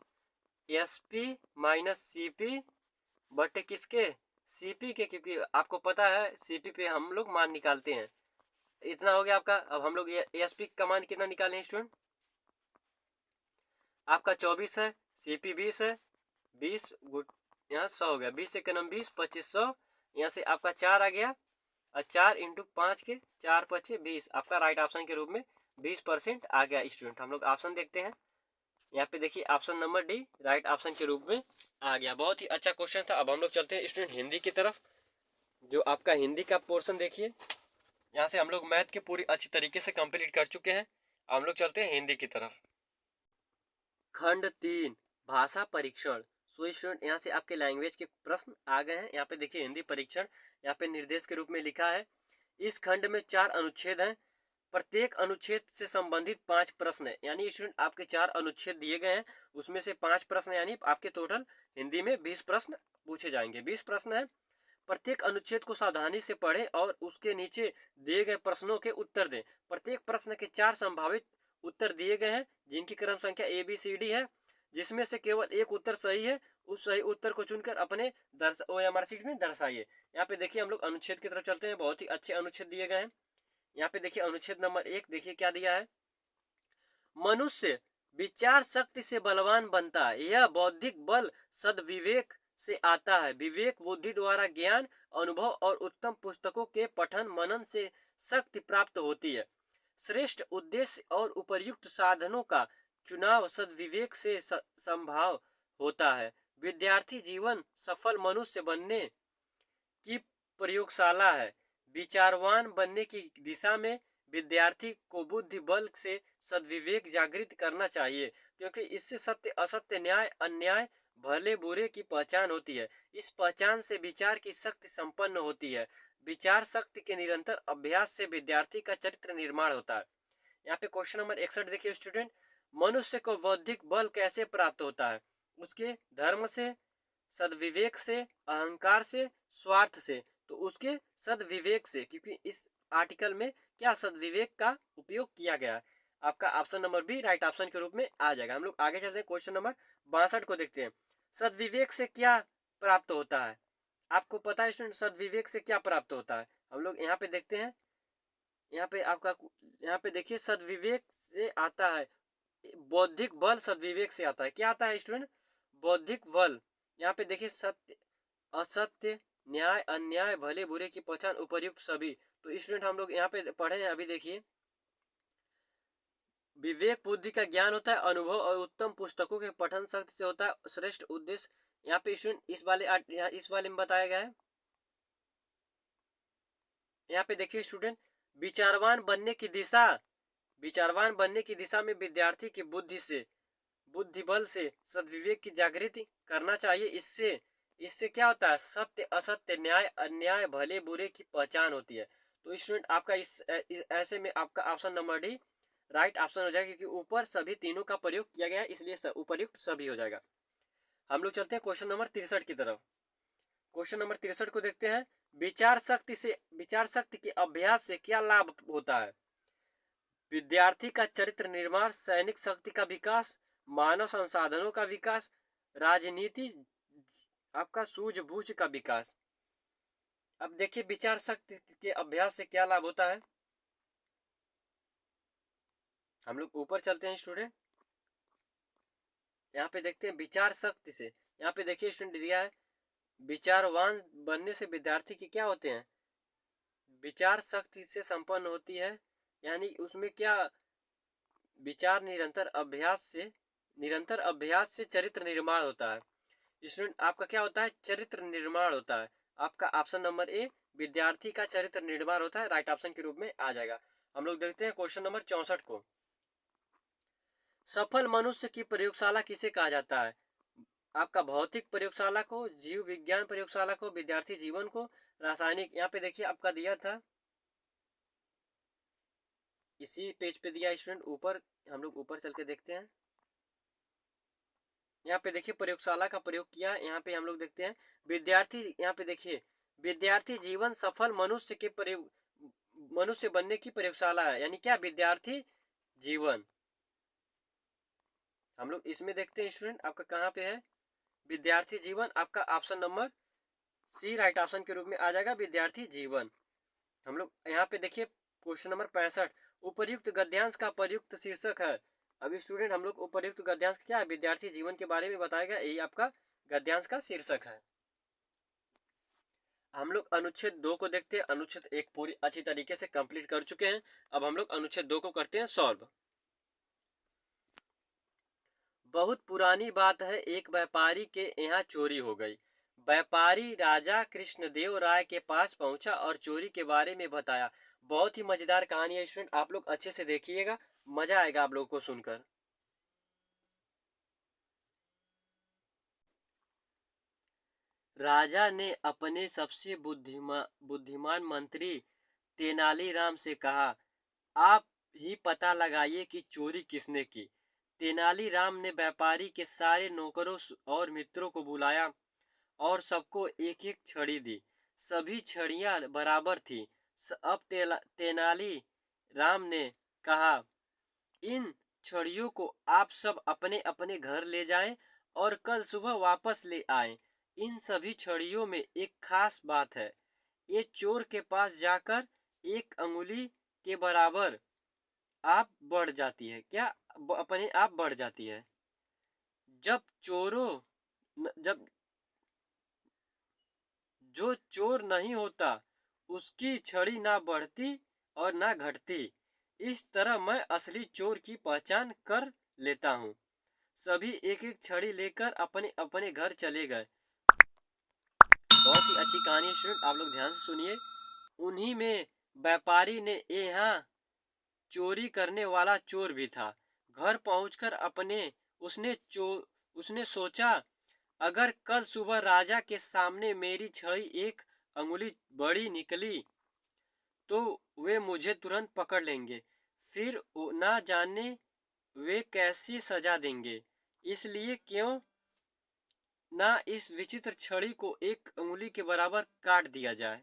एसपी माइनस सीपी बटे किसके, सीपी के, क्योंकि आपको पता है सीपी पे हम लोग मान निकालते हैं। इतना हो गया आपका। अब हम लोग एसपी का मान कितना निकालें स्टूडेंट, आपका 24 है, सीपी 20 है, 20 यहाँ 100 हो गया, 20 से कम 20 2500, यहाँ से आपका 4 आ गया, और 4 इंटू 5 के 4 पचे 20, आपका राइट ऑप्शन के रूप में 20% आ गया स्टूडेंट। हम लोग ऑप्शन देखते हैं। यहाँ पे देखिए option number D right option के रूप में आ गया। बहुत ही अच्छा क्वेश्चन था। अब हम लोग चलते हैं स्टूडेंट हिंदी की तरफ। जो आपका हिंदी का पोर्शन देखिए, यहाँ से हम लोग मैथ के पूरी अच्छी तरीके से कंप्लीट कर चुके हैं। हम लोग चलते हैं हिंदी की तरफ। खंड 3 भाषा परीक्षण। सो स्टूडेंट यहाँ से आपके लैंग्वेज के प्रश्न आ गए हैं। यहाँ पे देखिए हिंदी परीक्षण, यहाँ पे निर्देश के रूप में लिखा है। इस खंड में 4 अनुच्छेद हैं। प्रत्येक अनुच्छेद से संबंधित 5 प्रश्न है। यानी स्टूडेंट आपके 4 अनुच्छेद दिए गए हैं, उसमें से 5 प्रश्न, यानी आपके टोटल हिंदी में 20 प्रश्न पूछे जाएंगे। 20 प्रश्न है। प्रत्येक अनुच्छेद को सावधानी से पढ़ें और उसके नीचे दिए गए प्रश्नों के उत्तर दें। प्रत्येक प्रश्न के 4 संभावित उत्तर दिए गए हैं, जिनकी क्रम संख्या ए बी सी डी है, जिसमें से केवल एक उत्तर सही है। उस सही उत्तर को चुनकर अपने OMR शीट में दर्शाइए। यहाँ पे देखिए हम लोग अनुच्छेद की तरफ चलते हैं। बहुत ही अच्छे अनुच्छेद दिए गए हैं। यहाँ पे देखिए अनुच्छेद नंबर 1 देखिए क्या दिया है। मनुष्य विचार शक्ति से बलवान बनता है। यह बौद्धिक बल सद्विवेक से आता है। विवेक बुद्धि द्वारा ज्ञान, अनुभव और उत्तम पुस्तकों के पठन मनन से शक्ति प्राप्त होती है। श्रेष्ठ उद्देश्य और उपर्युक्त साधनों का चुनाव सद्विवेक से संभव होता है। विद्यार्थी जीवन सफल मनुष्य बनने की प्रयोगशाला है। विचारवान बनने की दिशा में विद्यार्थी को बुद्धि बल से सद्विवेक जागृत करना चाहिए, क्योंकि इससे सत्य असत्य, न्याय अन्याय, भले बुरे की पहचान होती है। इस पहचान से विचार की शक्ति संपन्न होती है। विचार शक्ति के निरंतर अभ्यास से विद्यार्थी का चरित्र निर्माण होता है। यहाँ पे क्वेश्चन नंबर 61 देखिए स्टूडेंट। मनुष्य को बौद्धिक बल कैसे प्राप्त होता है? उसके धर्म से, सद्विवेक से, अहंकार से, स्वार्थ से। तो उसके सद्विवेक से, क्योंकि इस आर्टिकल में क्या सद्विवेक का उपयोग किया गया है। आपका option number B right option के रूप में आ जाएगा। हम लोग आगे चलते हैं, क्वेश्चन नंबर 62 को देखते हैं। सद्विवेक से क्या प्राप्त होता है? आपको पता है स्टूडेंट सद्विवेक से क्या प्राप्त होता है? हम लोग यहाँ पे देखते हैं। यहाँ पे आपका, यहाँ पे देखिए सद्विवेक से आता है बौद्धिक बल। सद्विवेक से आता है क्या आता है स्टूडेंट? बौद्धिक बल। यहाँ पे देखिए सत्य असत्य, न्याय अन्याय, भले बुरे की पहचान, उपर्युक्त सभी। तो स्टूडेंट हम लोग यहाँ पे पढ़े हैं। अभी देखिए विवेक बुद्धि का ज्ञान होता है, अनुभव और उत्तम पुस्तकों के पठन शक्ति से होता है, श्रेष्ठ उद्देश्य। यहाँ पे स्टूडेंट इस वाले में बताया गया है। यहाँ पे देखिए स्टूडेंट विचारवान बनने की दिशा, विचारवान बनने की दिशा में विद्यार्थी की बुद्धि से, बुद्धि बल से सद्विवेक की जागृति करना चाहिए। इससे क्या होता है? सत्य असत्य, न्याय अन्याय, भले बुरे की पहचान होती है। तो स्टूडेंट आपका ऐसे में आपका option number D right option हो जाएगा, क्योंकि ऊपर सभी तीनों का प्रयोग किया गया है, इसलिए उपरयुक्त सभी हो जाएगा। हम लोग चलते हैं क्वेश्चन नंबर 63 की तरफ। क्वेश्चन नंबर 63 को देखते हैं। विचार शक्ति के अभ्यास से क्या लाभ होता है? विद्यार्थी का चरित्र निर्माण, सैनिक शक्ति का विकास, मानव संसाधनों का विकास, राजनीति आपका सूझबूझ का विकास। अब देखिए विचार शक्ति के अभ्यास से क्या लाभ होता है। हम लोग ऊपर चलते हैं स्टूडेंट। यहाँ पे देखते हैं विचार शक्ति से। यहाँ पे देखिए स्टूडेंट दिया है विचारवान बनने से विद्यार्थी की क्या होते हैं? विचार शक्ति से संपन्न होती है। यानी उसमें क्या, विचार निरंतर अभ्यास से चरित्र निर्माण होता है। स्टूडेंट आपका क्या होता है? चरित्र निर्माण होता है। आपका ऑप्शन नंबर ए विद्यार्थी का चरित्र निर्माण होता है, राइट ऑप्शन के रूप में आ जाएगा। हम लोग देखते हैं क्वेश्चन नंबर 64 को। सफल मनुष्य की प्रयोगशाला किसे कहा जाता है? आपका भौतिक प्रयोगशाला को, जीव विज्ञान प्रयोगशाला को, विद्यार्थी जीवन को, रासायनिक। यहाँ पे देखिए आपका दिया था, इसी पेज पे दिया स्टूडेंट। ऊपर हम लोग ऊपर चल के देखते हैं। यहाँ पे देखिए प्रयोगशाला का प्रयोग किया है। यहाँ पे हम लोग देखते हैं विद्यार्थी। यहाँ पे देखिए विद्यार्थी जीवन सफल मनुष्य बनने की प्रयोगशाला है। यानी क्या? विद्यार्थी जीवन। हम लोग इसमें देखते हैं स्टूडेंट आपका कहाँ पे है विद्यार्थी जीवन। आपका option number C right option के रूप में आ जाएगा, विद्यार्थी जीवन। हम लोग यहाँ पे देखिए क्वेश्चन नंबर 65। उपर्युक्त गद्यांश का प्रयुक्त शीर्षक है। अभी स्टूडेंट हम लोग उपर्युक्त गद्यांश क्या है? विद्यार्थी जीवन के बारे में बताएगा, यही आपका गद्यांश का शीर्षक है। हम लोग अनुच्छेद 2 को देखते हैं। अनुच्छेद 1 पूरी अच्छी तरीके से कंप्लीट कर चुके हैं। अब हम लोग अनुच्छेद 2 को करते हैं सॉल्व। बहुत पुरानी बात है, एक व्यापारी के यहाँ चोरी हो गई। व्यापारी राजा कृष्णदेव राय के पास पहुंचा और चोरी के बारे में बताया। बहुत ही मजेदार कहानी है स्टूडेंट, आप लोग अच्छे से देखिएगा, मजा आएगा आप लोगों को सुनकर। राजा ने अपने सबसे बुद्धिमान मंत्री तेनालीराम से कहा, आप ही पता लगाइए कि चोरी किसने की। तेनालीराम ने व्यापारी के सारे नौकरों और मित्रों को बुलाया और सबको एक एक छड़ी दी। सभी छड़ियां बराबर थी। अब तेनाली राम ने कहा, इन छड़ियों को आप सब अपने अपने घर ले जाएं और कल सुबह वापस ले आएं। इन सभी छड़ियों में एक खास बात है, ये चोर के पास जाकर एक अंगुली के बराबर आप बढ़ जाती है। क्या अपने आप बढ़ जाती है। जब चोरों जब जो चोर नहीं होता उसकी छड़ी ना बढ़ती और ना घटती। इस तरह मैं असली चोर की पहचान कर लेता हूँ। सभी एक एक छड़ी लेकर अपने अपने घर चले गए। बहुत ही अच्छी कहानी है स्टूडेंट, आप लोग ध्यान से सुनिए। उन्हीं में व्यापारी ने यहाँ चोरी करने वाला चोर भी था। घर पहुंचकर उसने सोचा, अगर कल सुबह राजा के सामने मेरी छड़ी एक अंगुली बड़ी निकली तो वे मुझे तुरंत पकड़ लेंगे। फिर ना जाने वे कैसी सजा देंगे। इसलिए क्यों ना इस विचित्र छड़ी को एक अंगुली के बराबर काट दिया जाए।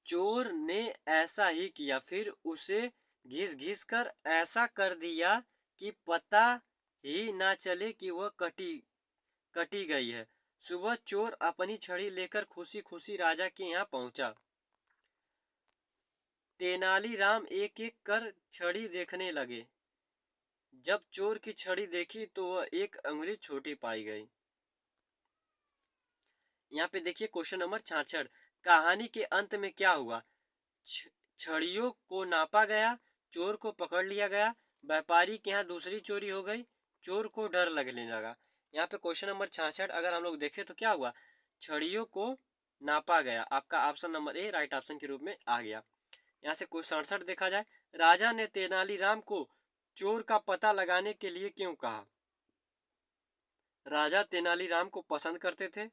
चोर ने ऐसा ही किया। फिर उसे घिस घिस कर ऐसा कर दिया कि पता ही ना चले कि वह कटी कटी गई है। सुबह चोर अपनी छड़ी लेकर खुशी खुशी राजा के यहाँ पहुंचा। तेनालीराम एक एक कर छड़ी देखने लगे। जब चोर की छड़ी देखी तो वह एक अंगुली छोटी पाई गई। यहाँ पे देखिए क्वेश्चन नंबर 66। कहानी के अंत में क्या हुआ। छड़ियों को नापा गया, चोर को पकड़ लिया गया, व्यापारी के यहाँ दूसरी चोरी हो गई, चोर को डर लगने लगा। यहाँ पे क्वेश्चन नंबर 66 अगर हम लोग देखें तो क्या हुआ, छड़ियों को नापा गया। आपका option number A right option के रूप में आ गया। यहाँ से क्वेश्चन 67 देखा जाए, राजा ने तेनालीराम को चोर का पता लगाने के लिए क्यों कहा। राजा तेनालीराम को पसंद करते थे।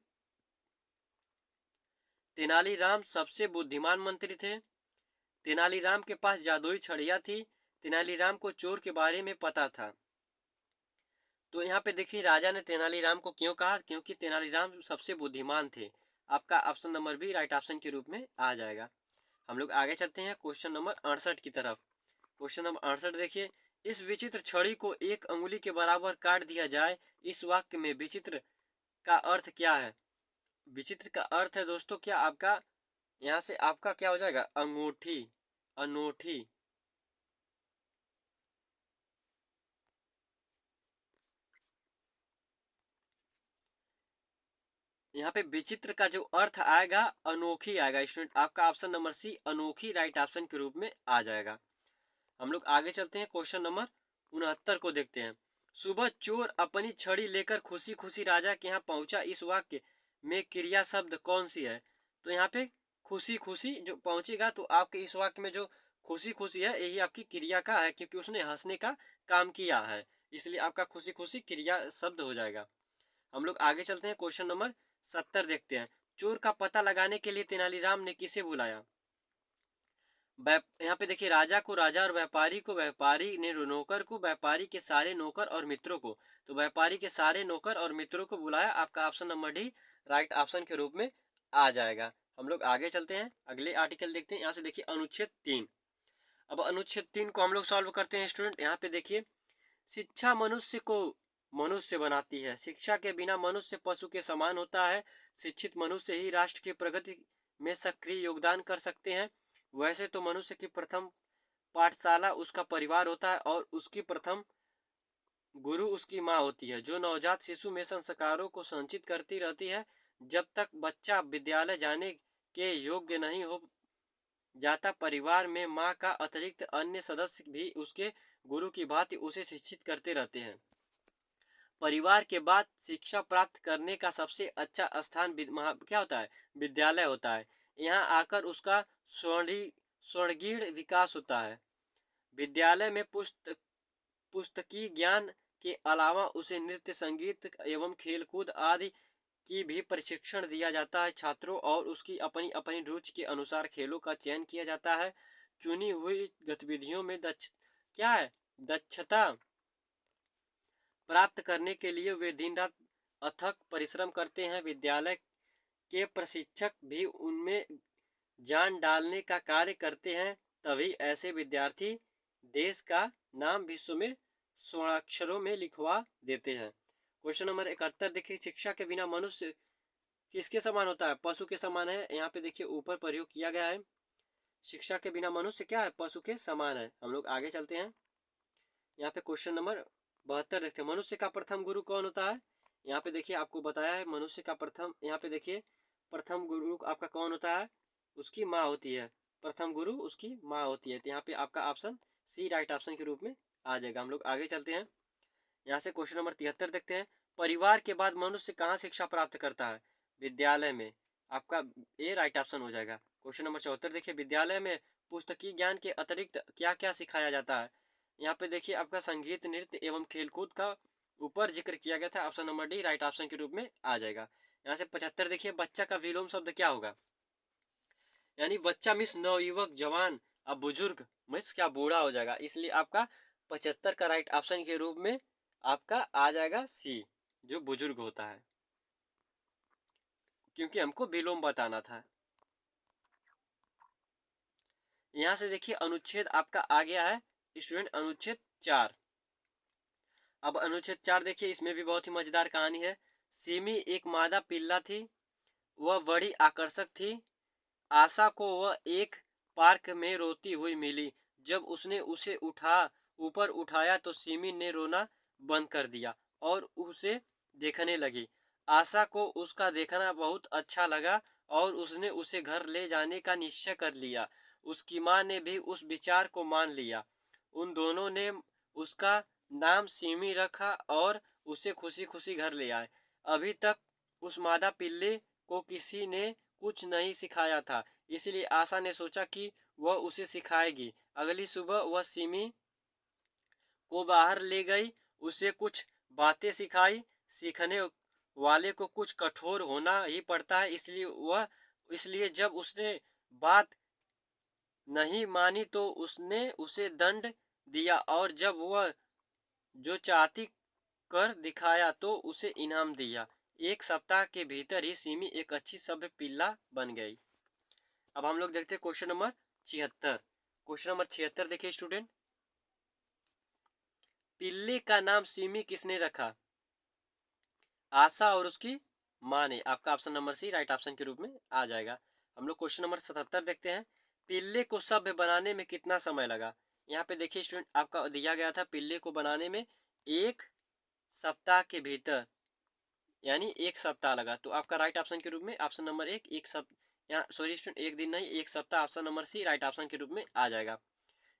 तेनालीराम सबसे बुद्धिमान मंत्री थे। तेनालीराम के पास जादुई छड़ियाँ थी। तेनालीराम को चोर के बारे में पता था। तो यहाँ पे देखिए राजा ने तेनालीराम को क्यों कहा, क्योंकि तेनालीराम सबसे बुद्धिमान थे। आपका option number B right option के रूप में आ जाएगा। हम लोग आगे चलते हैं क्वेश्चन नंबर 68 की तरफ। क्वेश्चन नंबर 68 देखिए, इस विचित्र छड़ी को एक अंगुली के बराबर काट दिया जाए। इस वाक्य में विचित्र का अर्थ क्या है। विचित्र का अर्थ है दोस्तों क्या आपका, यहाँ से आपका क्या हो जाएगा, अंगूठी, अनूठी। यहाँ पे विचित्र का जो अर्थ आएगा अनोखी आएगा स्टूडेंट। आपका ऑप्शन नंबर सी अनोखी राइट ऑप्शन के रूप में आ जाएगा। हम लोग आगे चलते हैं क्वेश्चन नंबर 69 को देखते हैं। सुबह चोर अपनी छड़ी लेकर खुशी खुशी राजा के यहाँ पहुंचा। इस वाक्य में क्रिया शब्द कौन सी है। तो यहाँ पे खुशी खुशी जो पहुंचेगा तो आपके इस वाक्य में जो खुशी खुशी है यही आपकी क्रिया का है, क्योंकि उसने हंसने का काम किया है, इसलिए आपका खुशी खुशी क्रिया शब्द हो जाएगा। हम लोग आगे चलते हैं क्वेश्चन नंबर 70 देखते हैं। चोर का पता लगाने के लिए तेनालीराम ने किसे बुलाया। यहाँ पे देखिए राजा को राजा और व्यापारी को व्यापारी ने नौकर को, व्यापारी के सारे नौकर और मित्रों को। तो व्यापारी के सारे नौकर और मित्रों को बुलाया। आपका option number D right option के रूप में आ जाएगा। हम लोग आगे चलते हैं, अगले आर्टिकल देखते हैं। यहाँ से देखिए अनुच्छेद 3। अब अनुच्छेद 3 को हम लोग सॉल्व करते हैं स्टूडेंट। यहाँ पे देखिए, शिक्षा मनुष्य को मनुष्य बनाती है। शिक्षा के बिना मनुष्य पशु के समान होता है। शिक्षित मनुष्य ही राष्ट्र की प्रगति में सक्रिय योगदान कर सकते हैं। वैसे तो मनुष्य की प्रथम पाठशाला उसका परिवार होता है और उसकी प्रथम गुरु उसकी माँ होती है, जो नवजात शिशु में संस्कारों को संचित करती रहती है। जब तक बच्चा विद्यालय जाने के योग्य नहीं हो जाता, परिवार में माँ का अतिरिक्त अन्य सदस्य भी उसके गुरु की भांति उसे शिक्षित करते रहते हैं। परिवार के बाद शिक्षा प्राप्त करने का सबसे अच्छा स्थान क्या होता है? विद्यालय होता है। यहाँ आकर उसका स्वर्णिम विकास होता है। विद्यालय में पुस्तकीय ज्ञान के अलावा उसे नृत्य, संगीत एवं खेलकूद आदि की भी प्रशिक्षण दिया जाता है। छात्रों और उसकी अपनी अपनी रुचि के अनुसार खेलों का चयन किया जाता है। चुनी हुई गतिविधियों में दक्षता प्राप्त करने के लिए वे दिन रात अथक परिश्रम करते हैं। विद्यालय के प्रशिक्षक भी उनमें जान डालने का कार्य करते हैं, तभी ऐसे विद्यार्थी देश का नाम विश्व में स्वर्णाक्षरों में लिखवा देते हैं। क्वेश्चन नंबर 71 देखिए, शिक्षा के बिना मनुष्य किसके समान होता है? पशु के समान है। यहाँ पे देखिए ऊपर प्रयोग किया गया है। शिक्षा के बिना मनुष्य क्या है? पशु के समान है। हम लोग आगे चलते हैं। यहाँ पे क्वेश्चन नंबर 72 देखते हैं, मनुष्य का प्रथम गुरु कौन होता है? यहाँ पे देखिए आपको बताया है मनुष्य का प्रथम, यहाँ पे देखिए प्रथम गुरु आपका कौन होता है? उसकी माँ होती है। प्रथम गुरु उसकी माँ होती है। तो यहाँ पे आपका ऑप्शन सी राइट ऑप्शन के रूप में आ जाएगा। हम लोग आगे चलते हैं। यहाँ से क्वेश्चन नंबर 73 देखते हैं, परिवार के बाद मनुष्य कहाँ शिक्षा प्राप्त करता है? विद्यालय में। आपका ए राइट ऑप्शन हो जाएगा। क्वेश्चन नंबर 74 देखिए, विद्यालय में पुस्तकीय ज्ञान के अतिरिक्त क्या क्या सिखाया जाता है? यहाँ पे देखिए आपका संगीत, नृत्य एवं खेलकूद का ऊपर जिक्र किया गया था। Option number D right option के रूप में आ जाएगा। यहाँ से 75 देखिए, बच्चा का विलोम शब्द क्या होगा? यानी बच्चा मिस नवयुवक, जवान, अब बुजुर्ग मिस क्या बूढ़ा हो जाएगा, इसलिए आपका 75 का राइट ऑप्शन के रूप में आपका आ जाएगा सी, जो बुजुर्ग होता है, क्योंकि हमको विलोम बताना था। यहां से देखिए अनुच्छेद आपका आ गया है स्टूडेंट, अनुच्छेद 4। अब अनुच्छेद 4 देखिए, इसमें भी बहुत ही मजेदार कहानी है। सिमी एक मादा पिल्ला थी, वह बड़ी आकर्षक थी। आशा को वह एक पार्क में रोती हुई मिली। जब उसने उसे ऊपर उठाया तो सिमी ने रोना बंद कर दिया और उसे देखने लगी। आशा को उसका देखना बहुत अच्छा लगा और उसने उसे घर ले जाने का निश्चय कर लिया। उसकी माँ ने भी उस विचार को मान लिया। उन दोनों ने उसका नाम सिमी रखा और उसे खुशी खुशी घर ले आए। अभी तक उस मादा पिल्ले को किसी ने कुछ नहीं सिखाया था, इसलिए आशा ने सोचा कि वह उसे सिखाएगी। अगली सुबह वह सिमी को बाहर ले गई, उसे कुछ बातें सिखाई। सीखने वाले को कुछ कठोर होना ही पड़ता है, इसलिए जब उसने बात नहीं मानी तो उसने उसे दंड दिया और जब वह जो चाहती कर दिखाया तो उसे इनाम दिया। एक सप्ताह के भीतर ही सिमी एक अच्छी सभ्य पिल्ला बन गई। अब हम लोग देखते हैं क्वेश्चन नंबर 76। क्वेश्चन नंबर 76 देखिए स्टूडेंट, पिल्ले का नाम सिमी किसने रखा? आशा और उसकी माँ ने। आपका option number C right option के रूप में आ जाएगा। हम लोग क्वेश्चन नंबर 77 देखते हैं, पिल्ले को सभ्य बनाने में कितना समय लगा? यहाँ पे देखिए स्टूडेंट आपका दिया गया था पिल्ले को बनाने में एक सप्ताह के भीतर, यानी एक सप्ताह लगा। तो आपका राइट ऑप्शन के रूप में ऑप्शन नंबर एक सप्ताह, यहाँ सॉरी स्टूडेंट एक दिन नहीं एक सप्ताह, option number C right option के रूप में आ जाएगा।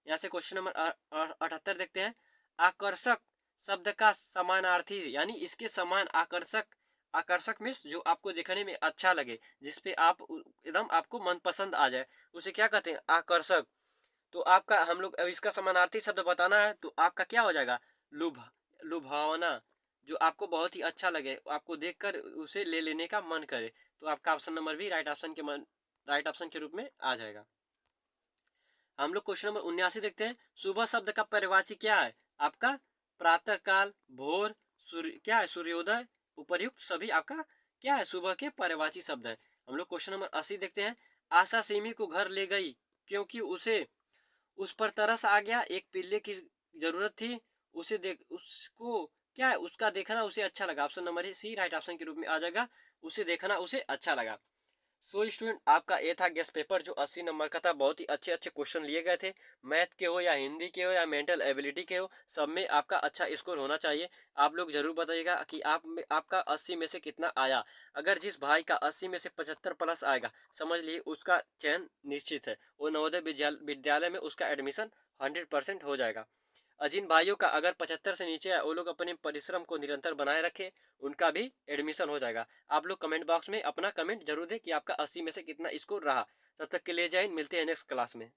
यहाँ से क्वेश्चन नंबर 78 देखते हैं, आकर्षक शब्द का समानार्थी, यानी इसके समान आकर्षक, आकर्षक में जो आपको देखने में अच्छा लगे, जिसपे आप एकदम आपको मनपसंद आ जाए, उसे क्या कहते हैं? आकर्षक। तो आपका हम लोग अब इसका समानार्थी शब्द बताना है, तो आपका क्या हो जाएगा? लुभावना, जो आपको बहुत ही अच्छा लगे, आपको देखकर उसे ले लेने का मन करे। तो आपका ऑप्शन नंबर भी राइट ऑप्शन के रूप में आ जाएगा। हम लोग क्वेश्चन नंबर 79 देखते हैं, सुबह शब्द का पर्यायवाची क्या है? आपका प्रातः काल, भोर, सूर्य, क्या है? सूर्योदय, उपर्युक्त सभी आपका क्या है? सुबह के पर्यायवाची शब्द है। हम लोग क्वेश्चन नंबर 80 देखते हैं, आशा सिमी को घर ले गई क्योंकि उसे उस पर तरस आ गया। एक पिल्ले की जरूरत थी, उसको क्या है? उसका देखना उसे अच्छा लगा। Option number C right option के रूप में आ जाएगा, उसे देखना उसे अच्छा लगा। सो स्टूडेंट, आपका ये था गेस्ट पेपर जो 80 नंबर का था। बहुत ही अच्छे अच्छे क्वेश्चन लिए गए थे। मैथ के हो या हिंदी के हो या मेंटल एबिलिटी के हो, सब में आपका अच्छा स्कोर होना चाहिए। आप लोग जरूर बताइएगा कि आपका 80 में से कितना आया। अगर जिस भाई का 80 में से 75 प्लस आएगा, समझ लीजिए उसका चयन निश्चित है। वो नवोदय विद्यालय में उसका एडमिशन 100% हो जाएगा। जिन भाइयों का अगर 75 से नीचे है, वो लोग अपने परिश्रम को निरंतर बनाए रखें, उनका भी एडमिशन हो जाएगा। आप लोग कमेंट बॉक्स में अपना कमेंट जरूर दें कि आपका 80 में से कितना स्कोर रहा। तब तक के लिए जय हिंद, मिलते हैं नेक्स्ट क्लास में।